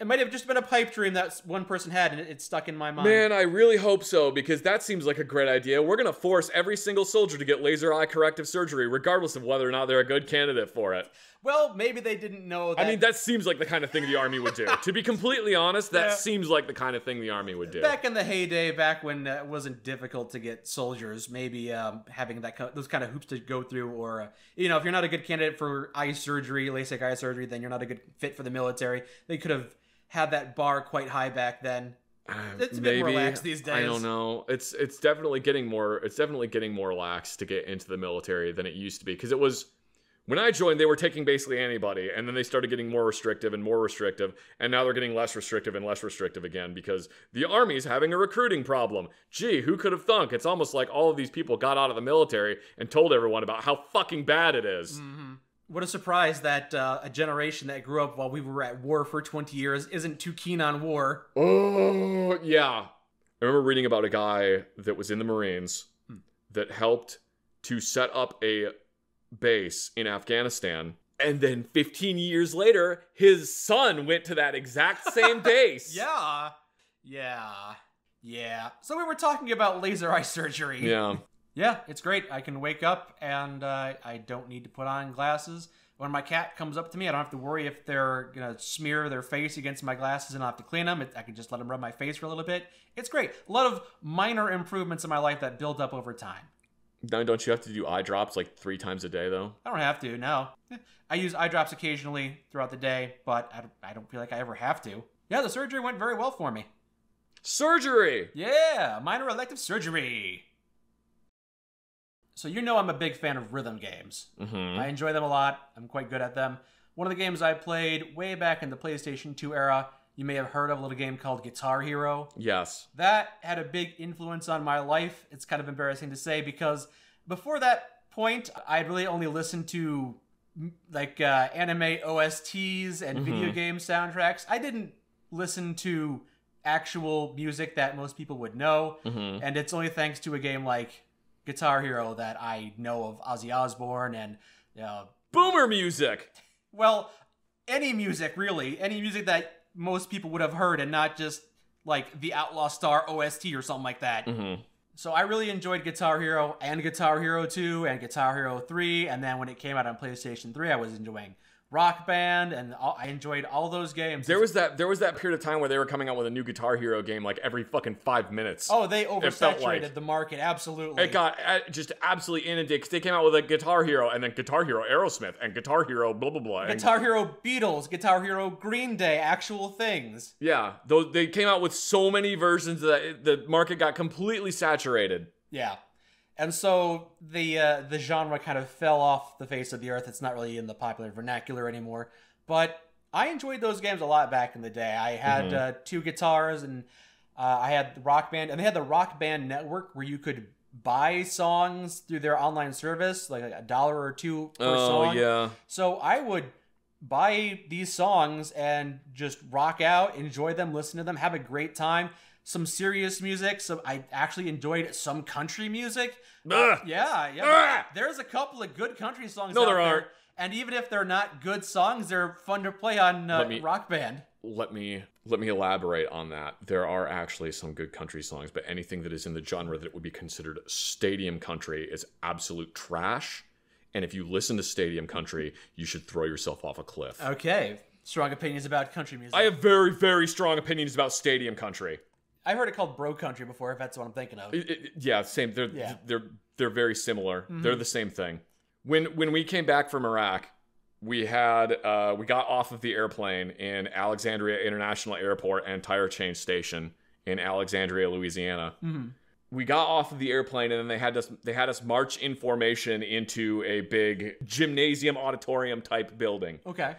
It might have just been a pipe dream that one person had, and it stuck in my mind. Man, I really hope so, because that seems like a great idea. We're going to force every single soldier to get laser eye corrective surgery, regardless of whether or not they're a good candidate for it. Well, maybe they didn't know that. I mean, that seems like the kind of thing the Army would do. To be completely honest, that seems like the kind of thing the Army would do. Back in the heyday, back when it wasn't difficult to get soldiers, maybe having those kind of hoops to go through, or, if you're not a good candidate for eye surgery, LASIK eye surgery, then you're not a good fit for the military. They could have had that bar quite high back then. It's a bit more lax these days. I don't know. It's definitely getting more lax to get into the military than it used to be, because it was, when I joined, they were taking basically anybody, and then they started getting more restrictive, and now they're getting less restrictive and less restrictive again, because the Army's having a recruiting problem. Gee, who could have thunk? It's almost like all of these people got out of the military and told everyone about how fucking bad it is. Mm-hmm. What a surprise that a generation that grew up while we were at war for 20 years isn't too keen on war. Oh, yeah. I remember reading about a guy that was in the Marines that helped to set up a base in Afghanistan. And then 15 years later, his son went to that exact same base. Yeah. So we were talking about laser eye surgery. Yeah. Yeah, it's great. I can wake up and I don't need to put on glasses. When my cat comes up to me, I don't have to worry if they're going to smear their face against my glasses and I have to clean them. I can just let them rub my face for a little bit. It's great. A lot of minor improvements in my life that build up over time. Now, don't you have to do eye drops like 3 times a day, though? I don't have to, no. I use eye drops occasionally throughout the day, but I don't feel like I ever have to. Yeah, the surgery went very well for me. Surgery! Yeah, minor elective surgery. So I'm a big fan of rhythm games. Mm-hmm. I enjoy them a lot. I'm quite good at them. One of the games I played way back in the PlayStation 2 era, you may have heard of a little game called Guitar Hero. Yes. That had a big influence on my life. It's kind of embarrassing to say, because before that point, I'd really only listened to like anime OSTs and video game soundtracks. I didn't listen to actual music that most people would know. Mm-hmm. And it's only thanks to a game like Guitar Hero that I know of Ozzy Osbourne and boomer music. Well, any music really, any music that most people would have heard, and not just like the Outlaw Star OST or something like that. Mm-hmm. So I really enjoyed Guitar Hero and Guitar Hero 2 and Guitar Hero 3, and then when it came out on PlayStation 3, I was enjoying Rock Band, and I enjoyed all those games. There was that period of time where they were coming out with a new Guitar Hero game like every fucking 5 minutes. Oh, they oversaturated the market, absolutely. It got just absolutely inundated, because they came out with a Guitar Hero, and then Guitar Hero Aerosmith, and Guitar Hero blah blah blah. Guitar Hero Beatles, Guitar Hero Green Day, actual things. Yeah, they came out with so many versions that the market got completely saturated. Yeah. And so the genre kind of fell off the face of the earth. It's not really in the popular vernacular anymore. But I enjoyed those games a lot back in the day. I had 2 guitars, and I had the Rock Band. And they had the Rock Band Network, where you could buy songs through their online service, like $1 or $2 per song. Oh, yeah. So I would buy these songs and just rock out, enjoy them, listen to them, have a great time. Some serious music. So I actually enjoyed some country music. Yeah. There's a couple of good country songs out there. No, there aren't. And even if they're not good songs, they're fun to play on Rock Band. Let me elaborate on that. There are actually some good country songs, but anything that is in the genre that would be considered stadium country is absolute trash. And if you listen to stadium country, you should throw yourself off a cliff. Okay. Strong opinions about country music. I have very, very strong opinions about stadium country. I've heard it called bro country before, if that's what I'm thinking of. Yeah, same. They're They're very similar. They're the same thing. When we came back from Iraq, we got off of the airplane in Alexandria International Airport and Tire Change Station in Alexandria, Louisiana. We got off of the airplane, and then they had us march in formation into a big gymnasium auditorium type building. Okay.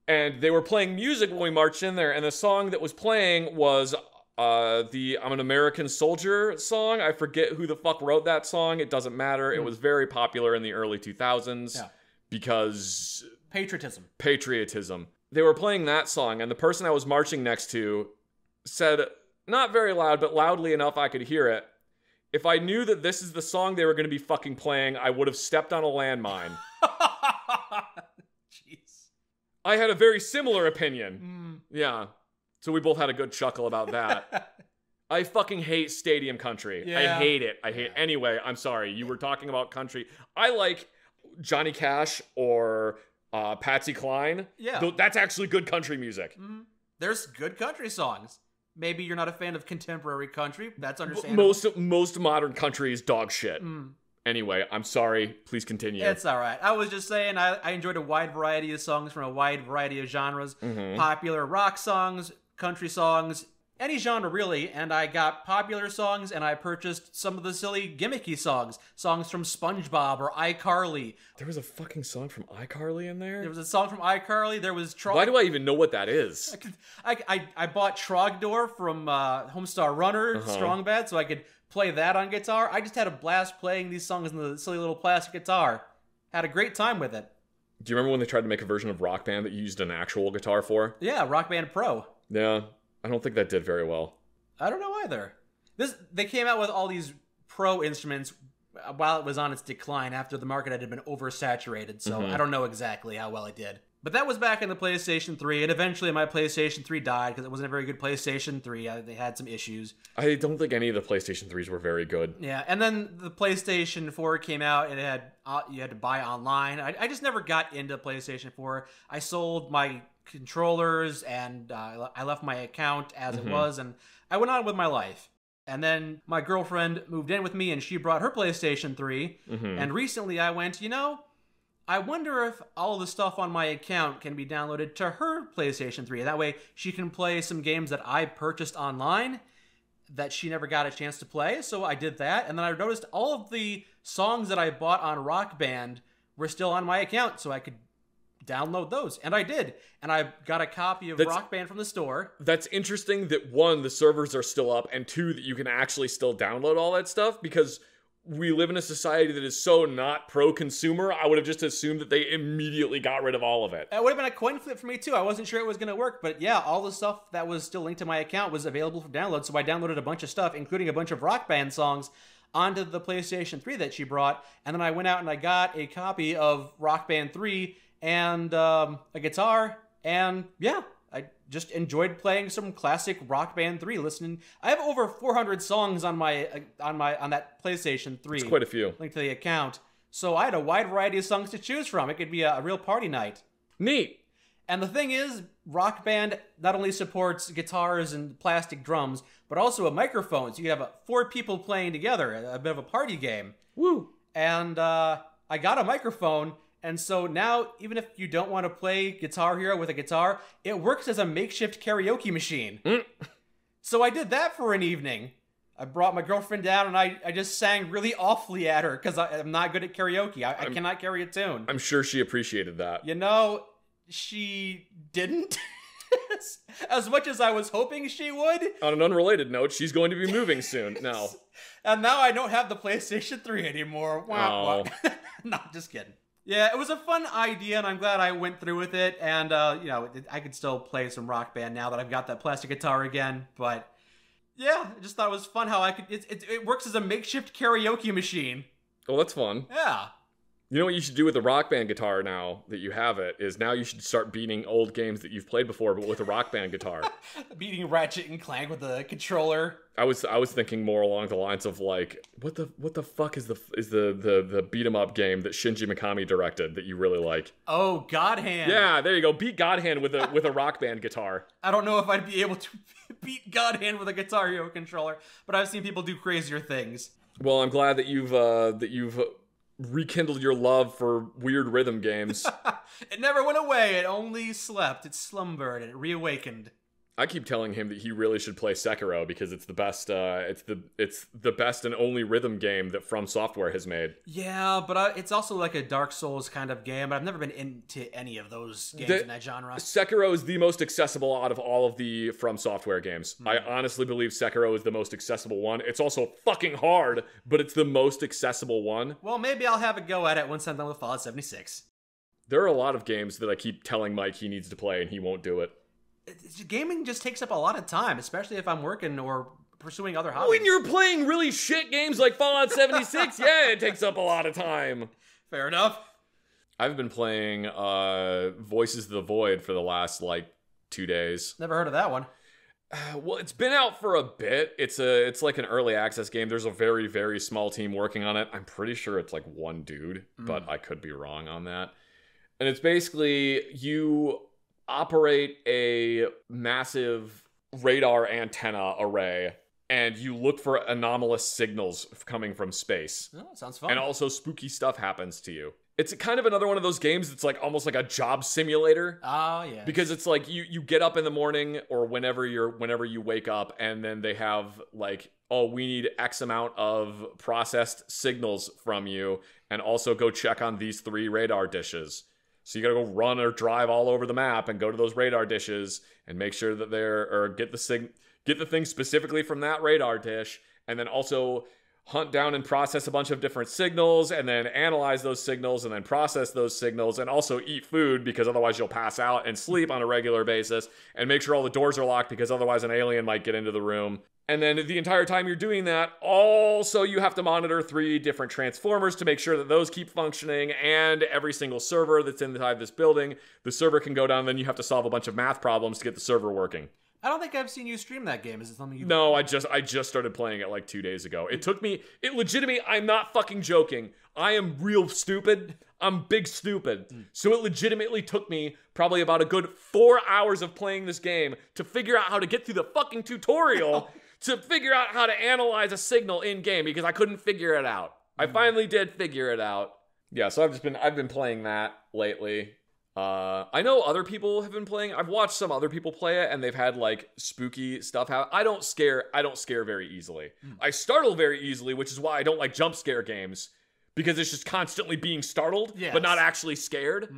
And they were playing music when we marched in there, and the song that was playing was the I'm an American Soldier song. I forget who the fuck wrote that song. It doesn't matter. It was very popular in the early 2000s because patriotism. They were playing that song, and the person I was marching next to said, not very loud, but loudly enough I could hear it, if I knew that this is the song they were going to be fucking playing, I would have stepped on a landmine. Jeez. I had a very similar opinion. Yeah. So we both had a good chuckle about that. I fucking hate stadium country. Yeah. I hate it. Anyway, I'm sorry. You were talking about country. I like Johnny Cash or Patsy Cline. Yeah. That's actually good country music. There's good country songs. Maybe you're not a fan of contemporary country. That's understandable. Most modern country is dog shit. Anyway, I'm sorry. Please continue. It's all right. I was just saying I enjoyed a wide variety of songs from a wide variety of genres. Popular rock songs, country songs, any genre really. And I got popular songs, and I purchased some of the silly gimmicky songs. Songs from SpongeBob or iCarly. There was a fucking song from iCarly in there? There was a song from iCarly. There was... Why do I even know what that is? I bought Trogdor from Homestar Runner, Strong Bad, so I could play that on guitar. I just had a blast playing these songs on the silly little plastic guitar. Had a great time with it. Do you remember when they tried to make a version of Rock Band that you used an actual guitar for? Yeah, Rock Band Pro. Yeah, I don't think that did very well. I don't know either. They came out with all these pro instruments while it was on its decline after the market had been oversaturated, so I don't know exactly how well it did. But that was back in the PlayStation 3, and eventually my PlayStation 3 died because it wasn't a very good PlayStation 3. They had some issues. I don't think any of the PlayStation 3s were very good. Yeah, and then the PlayStation 4 came out, and you had to buy online. I just never got into PlayStation 4. I sold my controllers, and I left my account as it was, and I went on with my life. And then my girlfriend moved in with me, and she brought her PlayStation 3, and recently I went, I wonder if all the stuff on my account can be downloaded to her PlayStation 3. That way she can play some games that I purchased online that she never got a chance to play. So I did that. And then I noticed all of the songs that I bought on Rock Band were still on my account, so I could download those. And I did. And I got a copy of Rock Band from the store. That's interesting that, one, the servers are still up, and two, that you can actually still download all that stuff, because we live in a society that is so not pro-consumer. I would have just assumed that they immediately got rid of all of it. It would have been a coin flip for me too. I wasn't sure it was going to work, but yeah, all the stuff that was still linked to my account was available for download, so I downloaded a bunch of stuff, including a bunch of Rock Band songs, onto the PlayStation 3 that she brought, and then I went out and I got a copy of Rock Band 3 and a guitar, and yeah, I just enjoyed playing some classic Rock Band 3. I have over 400 songs on that PlayStation 3. It's quite a few. Linked to the account. So I had a wide variety of songs to choose from. It could be a real party night. Neat. And the thing is, Rock Band not only supports guitars and plastic drums, but also a microphone. So you have 4 people playing together, a bit of a party game. Woo. And I got a microphone. And so now, even if you don't want to play Guitar Hero with a guitar, it works as a makeshift karaoke machine. So I did that for an evening. I brought my girlfriend down, and I just sang really awfully at her, because I'm not good at karaoke. I cannot carry a tune. I'm sure she appreciated that. She didn't. As much as I was hoping she would. On an unrelated note, she's going to be moving soon now. And now I don't have the PlayStation 3 anymore. Wow. No, just kidding. Yeah, it was a fun idea, and I'm glad I went through with it. And, I could still play some Rock Band now that I've got that plastic guitar again. But, yeah, I just thought it was fun how I could... It works as a makeshift karaoke machine. Oh, that's fun. Yeah. You know what you should do with the Rock Band guitar now that you have it, is now you should start beating old games that you've played before, but with a Rock Band guitar. Beating Ratchet and Clank with a controller. I was thinking more along the lines of like, what the fuck is the beat 'em up game that Shinji Mikami directed that you really like? Oh, God Hand. Yeah, there you go. Beat God Hand with a Rock Band guitar. I don't know if I'd be able to beat God Hand with a Guitar Hero controller, but I've seen people do crazier things. Well, I'm glad that you've rekindled your love for weird rhythm games. It never went away. It only slept. It slumbered and it reawakened. I keep telling him that he really should play Sekiro because it's the best. It's the best and only rhythm game that From Software has made. Yeah, but it's also like a Dark Souls kind of game. But I've never been into any of those games in that genre. Sekiro is the most accessible out of all of the From Software games. I honestly believe Sekiro is the most accessible one. It's also fucking hard, but it's the most accessible one. Well, maybe I'll have a go at it once I'm done with Fallout 76. There are a lot of games that I keep telling Mike he needs to play and he won't do it. Gaming just takes up a lot of time, especially if I'm working or pursuing other hobbies. When you're playing really shit games like Fallout 76, yeah, it takes up a lot of time. Fair enough. I've been playing Voices of the Void for the last, 2 days. Never heard of that one. Well, it's been out for a bit. It's like an early access game. There's a very, very small team working on it. I'm pretty sure it's like one dude, but I could be wrong on that. And it's basically you operate a massive radar antenna array and you look for anomalous signals coming from space. Oh, sounds fun. And also spooky stuff happens to you. It's kind of another one of those games that's like almost like a job simulator. Oh, yeah. Because it's like you get up in the morning or whenever you wake up and then they have like, oh, we need X amount of processed signals from you and also go check on these 3 radar dishes. So you gotta go run or drive all over the map and go to those radar dishes and make sure that get the thing specifically from that radar dish, and then also hunt down and process a bunch of different signals, and then analyze those signals, and then process those signals, and also eat food because otherwise you'll pass out, and sleep on a regular basis, and make sure all the doors are locked because otherwise an alien might get into the room. And then the entire time you're doing that, also you have to monitor 3 different transformers to make sure that those keep functioning, and every single server that's inside this building, the server can go down, and then you have to solve a bunch of math problems to get the server working. I don't think I've seen you stream that game. Is it something you... No, I just started playing it like 2 days ago. It legitimately, I'm not fucking joking. I am real stupid. I'm big stupid. So it legitimately took me probably about a good 4 hours of playing this game to figure out how to get through the fucking tutorial to figure out how to analyze a signal in game because I couldn't figure it out. I finally did figure it out. Yeah, so I've been playing that lately. I know other people have been playing. I've watched some other people play it and they've had like spooky stuff happen. I don't scare very easily. I startle very easily, which is why I don't like jump scare games because it's just constantly being startled, but not actually scared.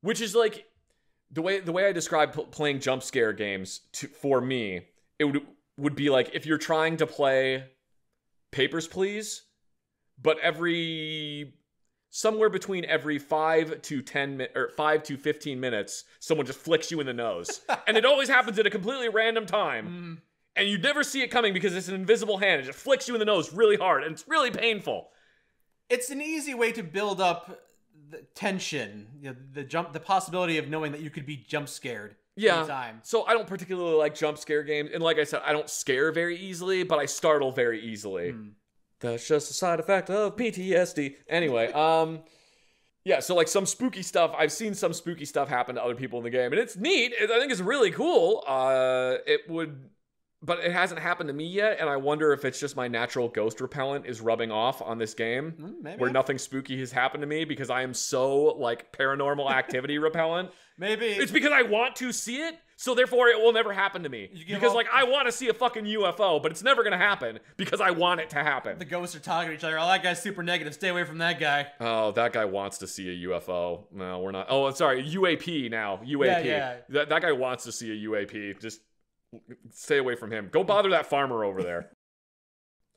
Which is like the way I describe playing jump scare games for me, it would be like if you're trying to play Papers, Please, but somewhere between every 5 to 15 minutes, someone just flicks you in the nose. And it always happens at a completely random time. And you never see it coming because it's an invisible hand. It just flicks you in the nose really hard, and it's really painful. It's an easy way to build up the tension, the possibility of knowing that you could be jump scared. Anytime. So I don't particularly like jump scare games. And like I said, I don't scare very easily, but I startle very easily. That's just a side effect of PTSD. Anyway, yeah, so like some spooky stuff, I've seen some spooky stuff happen to other people in the game, and it's neat. I think it's really cool. But it hasn't happened to me yet, and I wonder if it's just my natural ghost repellent is rubbing off on this game, where nothing spooky has happened to me because I am so like paranormal activity repellent. Maybe it's because I want to see it, so therefore it will never happen to me. Because like I want to see a fucking UFO, but it's never gonna happen because I want it to happen. The ghosts are talking to each other. Oh, that guy's super negative. Stay away from that guy. Oh, that guy wants to see a UFO. No, we're not. Oh, sorry, UAP now. UAP. Yeah. That guy wants to see a UAP. Just stay away from him. Go bother that farmer over there.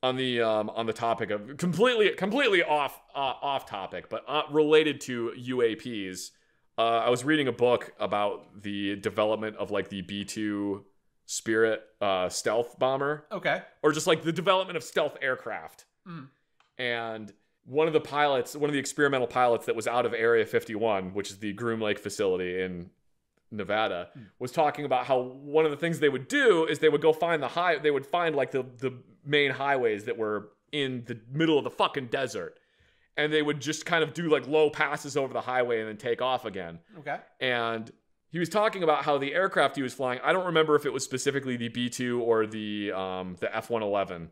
On the topic of completely off topic, but related to UAPs. I was reading a book about the development of like the B-2 Spirit stealth bomber. Okay. Or just like the development of stealth aircraft. And one of the experimental pilots that was out of Area 51, which is the Groom Lake facility in Nevada, was talking about how one of the things they would do is they would go find they would find like the main highways that were in the middle of the fucking desert. And they would just kind of do like low passes over the highway and then take off again. Okay. And he was talking about how the aircraft he was flying, I don't remember if it was specifically the B-2 or the F-111,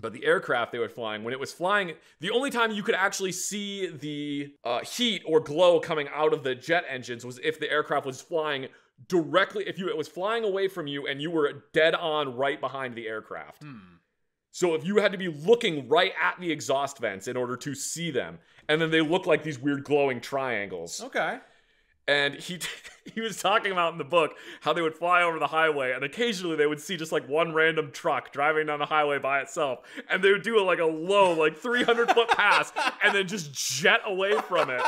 But the aircraft they were flying, when it was flying, the only time you could actually see the heat or glow coming out of the jet engines was if the aircraft was flying directly, it was flying away from you and you were dead on right behind the aircraft. So if you had to be looking right at the exhaust vents in order to see them, and then they look like these weird glowing triangles. Okay. And he was talking about in the book how they would fly over the highway, and occasionally they would see just like one random truck driving down the highway by itself, and they would do a low 300-foot pass and then just jet away from it.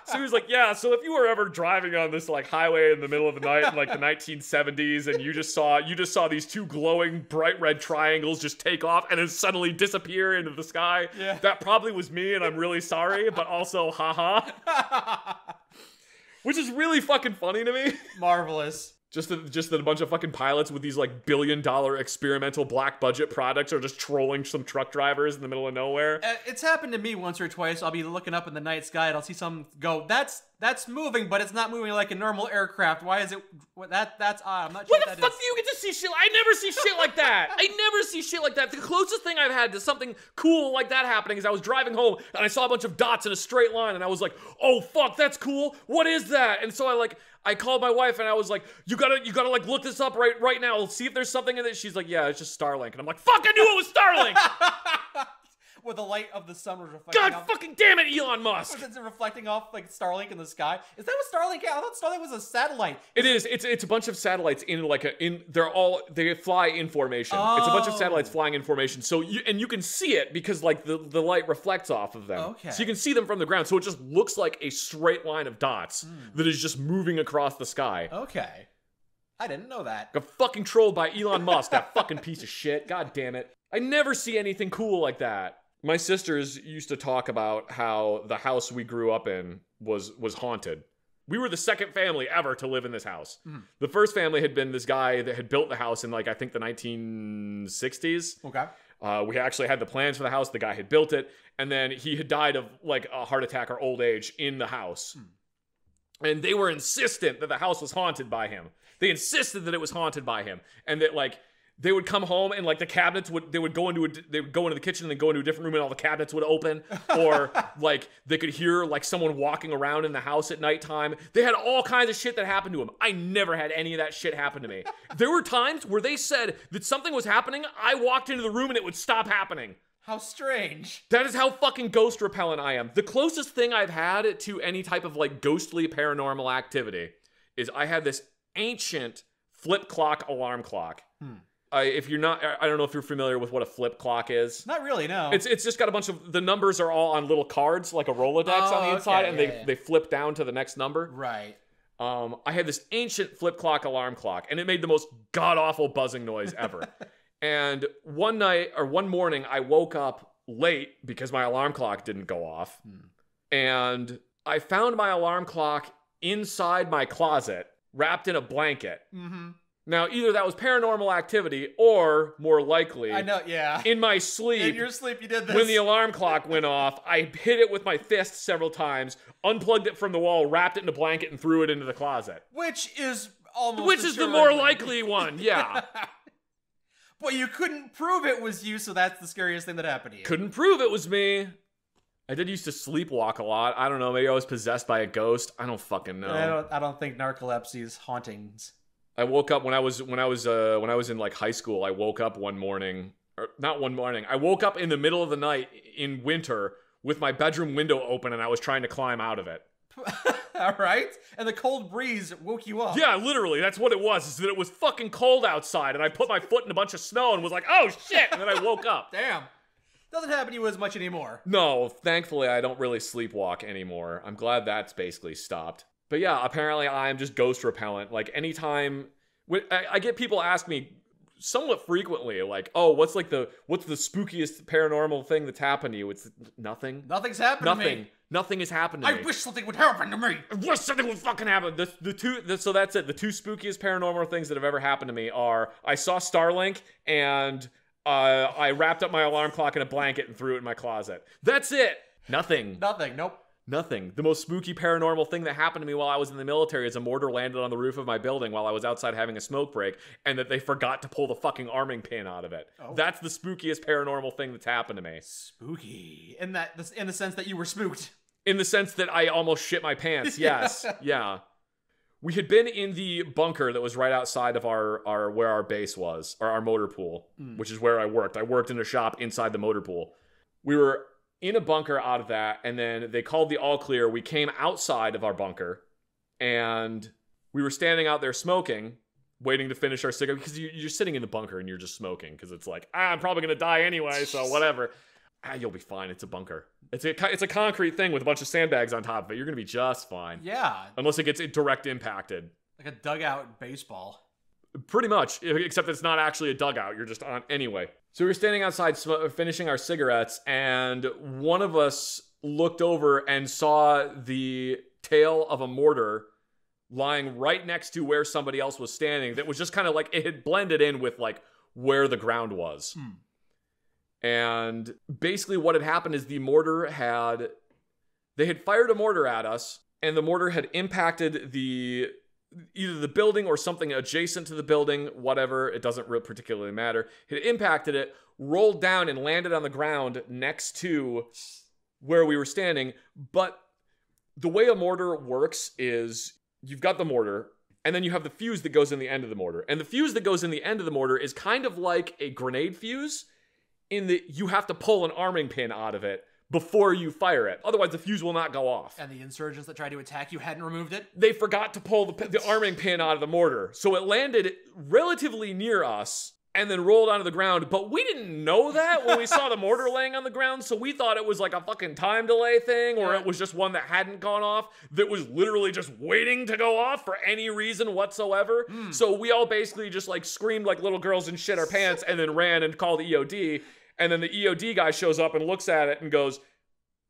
So he was like, yeah, so if you were ever driving on this like highway in the middle of the night in like the 1970s and you just saw these two glowing bright red triangles just take off and then suddenly disappear into the sky, that probably was me, and I'm really sorry, but also haha. Which is really fucking funny to me. Marvelous. Just that a bunch of fucking pilots with these like billion-dollar experimental black budget products are just trolling some truck drivers in the middle of nowhere. It's happened to me once or twice. I'll be looking up in the night sky and I'll see something go, that's moving, but it's not moving like a normal aircraft. Why is it? That's odd. I'm not sure what the fuck do you get to see shit? I never see shit like that. I never see shit like that. The closest thing I've had to something cool like that happening is I was driving home and I saw a bunch of dots in a straight line and I was like, oh fuck, that's cool. What is that? And so I called my wife and I was like, you gotta like look this up right now. See if there's something in it. She's like, yeah, it's just Starlink. And I'm like, fuck, I knew it was Starlink. With the light of the sun was reflecting God off. fucking damn it, Elon Musk. Was it reflecting off like Starlink in the sky? Is that what Starlink is? I thought Starlink was a satellite. It is. It's a bunch of satellites they fly in formation. Oh. It's a bunch of satellites flying in formation. So you can see it because like the light reflects off of them. Okay. So you can see them from the ground. So it just looks like a straight line of dots that is just moving across the sky. Okay. I didn't know that. Got fucking trolled by Elon Musk, that fucking piece of shit. God damn it. I never see anything cool like that. My sisters used to talk about how the house we grew up in was haunted. We were the second family ever to live in this house. The first family had been this guy that had built the house in like, I think the 1960s. Okay. We actually had the plans for the house. The guy had built it. And then he had died of like a heart attack or old age in the house. And they were insistent that the house was haunted by him. They insisted that it was haunted by him. And that like, they would come home and like the cabinets would go into the kitchen and then go into a different room and all the cabinets would open, or like they could hear like someone walking around in the house at nighttime. They had all kinds of shit that happened to them. I never had any of that shit happen to me. There were times where they said that something was happening. I walked into the room and it would stop happening. How strange. That is how fucking ghost repellent I am. The closest thing I've had to any type of like ghostly paranormal activity is I had this ancient flip clock alarm clock. If you're not, I don't know if you're familiar with what a flip clock is. Not really, no. It's just got a bunch of, the numbers are all on little cards, like a Rolodex on the inside, and they flip down to the next number. Right. I had this ancient flip clock alarm clock, and it made the most god-awful buzzing noise ever. And one morning, I woke up late because my alarm clock didn't go off. And I found my alarm clock inside my closet, wrapped in a blanket. Now, either that was paranormal activity or, more likely, I know, yeah. In my sleep. In your sleep, you did this. When the alarm clock went off, I hit it with my fist several times, unplugged it from the wall, wrapped it in a blanket, and threw it into the closet. Which is almost Which is the more likely one, yeah. But you couldn't prove it was you, so that's the scariest thing that happened to you. Couldn't prove it was me. I did used to sleepwalk a lot. I don't know, maybe I was possessed by a ghost. I don't fucking know. I don't think narcolepsy is hauntings. I woke up when I was in like high school. I woke up one morning, or not one morning. I woke up in the middle of the night in winter with my bedroom window open, and I was trying to climb out of it. All right, and the cold breeze woke you up. Yeah, literally, that's what it was. Is that it was fucking cold outside, and I put my foot in a bunch of snow and was like, "Oh shit!" And then I woke up. Damn, doesn't happen to you as much anymore. No, thankfully, I don't really sleepwalk anymore. I'm glad that's basically stopped. But yeah, apparently I'm just ghost repellent. Like anytime I get people ask me somewhat frequently, like, "Oh, what's the spookiest paranormal thing that's happened to you?" It's nothing. Nothing's happened to me. Nothing has happened to me. I wish something would happen to me. I wish something would fucking happen. So that's it. The two spookiest paranormal things that have ever happened to me are I saw Starlink and I wrapped up my alarm clock in a blanket and threw it in my closet. That's it. Nothing. Nothing. Nope. Nothing. The most spooky paranormal thing that happened to me while I was in the military is a mortar landed on the roof of my building while I was outside having a smoke break, and that they forgot to pull the fucking arming pin out of it. Oh. That's the spookiest paranormal thing that's happened to me. Spooky. In the sense that you were spooked. In the sense that I almost shit my pants, yes. Yeah. We had been in the bunker that was right outside of our where our base was, or our motor pool, which is where I worked. I worked in a shop inside the motor pool. We were in a bunker out of that, and then they called the all clear. We came outside of our bunker, and we were standing out there smoking, waiting to finish our cigarette, because you're sitting in the bunker and you're just smoking, because it's like, I'm probably going to die anyway, so whatever. You'll be fine. It's a bunker. It's a concrete thing with a bunch of sandbags on top of it. You're going to be just fine. Yeah. Unless it gets direct impacted. Like a dugout baseball. Pretty much, except it's not actually a dugout. You're just on anyway. So we were standing outside finishing our cigarettes, and one of us looked over and saw the tail of a mortar lying right next to where somebody else was standing. That was just kind of like, it had blended in with like where the ground was. And basically what had happened is they had fired a mortar at us, and the mortar had impacted either the building or something adjacent to the building, whatever, it doesn't really particularly matter. It impacted it, rolled down and landed on the ground next to where we were standing. But the way a mortar works is you've got the mortar, and then you have the fuse that goes in the end of the mortar. And the fuse that goes in the end of the mortar is kind of like a grenade fuse, in that you have to pull an arming pin out of it before you fire it. Otherwise, the fuse will not go off. And the insurgents that tried to attack you hadn't removed it? They forgot to pull the arming pin out of the mortar. So it landed relatively near us and then rolled onto the ground. But we didn't know that when we saw the mortar laying on the ground. So we thought it was like a fucking time delay thing, or it was just one that hadn't gone off, that was literally just waiting to go off for any reason whatsoever. So we all basically just like screamed like little girls and shit our pants, and then ran and called EOD. And then the EOD guy shows up and looks at it and goes,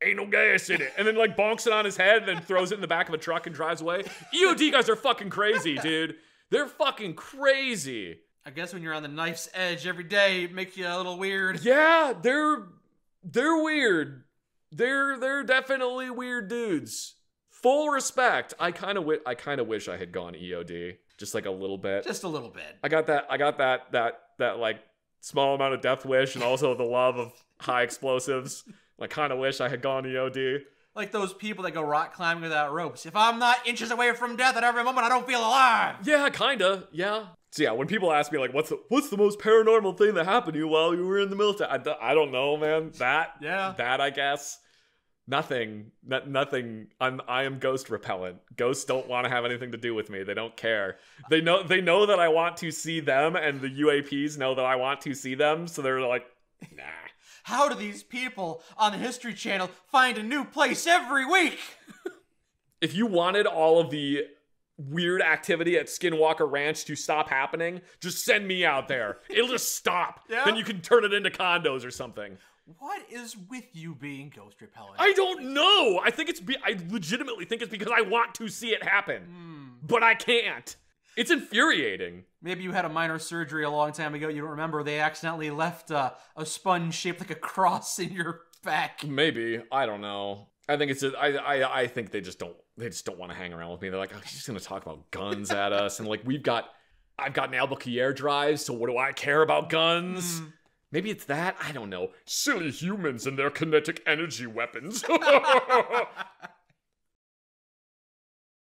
ain't no gas in it. And then like bonks it on his head and then throws it in the back of a truck and drives away. EOD guys are fucking crazy, dude. They're fucking crazy. I guess when you're on the knife's edge every day, it makes you a little weird. Yeah, they're weird. They're definitely weird dudes. Full respect. I kind of wish I had gone EOD just like a little bit. Just a little bit. I got that like small amount of death wish and also the love of high explosives. I kind of wish I had gone EOD. Like those people that go rock climbing without ropes. If I'm not inches away from death at every moment, I don't feel alive. Yeah, kinda. Yeah. So yeah, when people ask me like, what's the most paranormal thing that happened to you while you were in the military? I don't know, man. That I guess. Nothing. I am ghost repellent. Ghosts don't want to have anything to do with me. They don't care. They know that I want to see them, and the UAPs know that I want to see them, so they're like, nah. How do these people on the History Channel find a new place every week? If you wanted all of the weird activity at Skinwalker Ranch to stop happening, just send me out there. It'll just stop. Yeah? Then you can turn it into condos or something. What is with you being ghost repellent? I don't know. I legitimately think it's because I want to see it happen. But I can't. It's infuriating. Maybe you had a minor surgery a long time ago. You don't remember. They accidentally left a sponge shaped like a cross in your back. Maybe. I don't know. I think I think they just don't want to hang around with me. They're like, oh, he's just going to talk about guns at us. And like, I've got an Albuquerque drive, so what do I care about guns? Maybe it's that. I don't know. Silly humans and their kinetic energy weapons.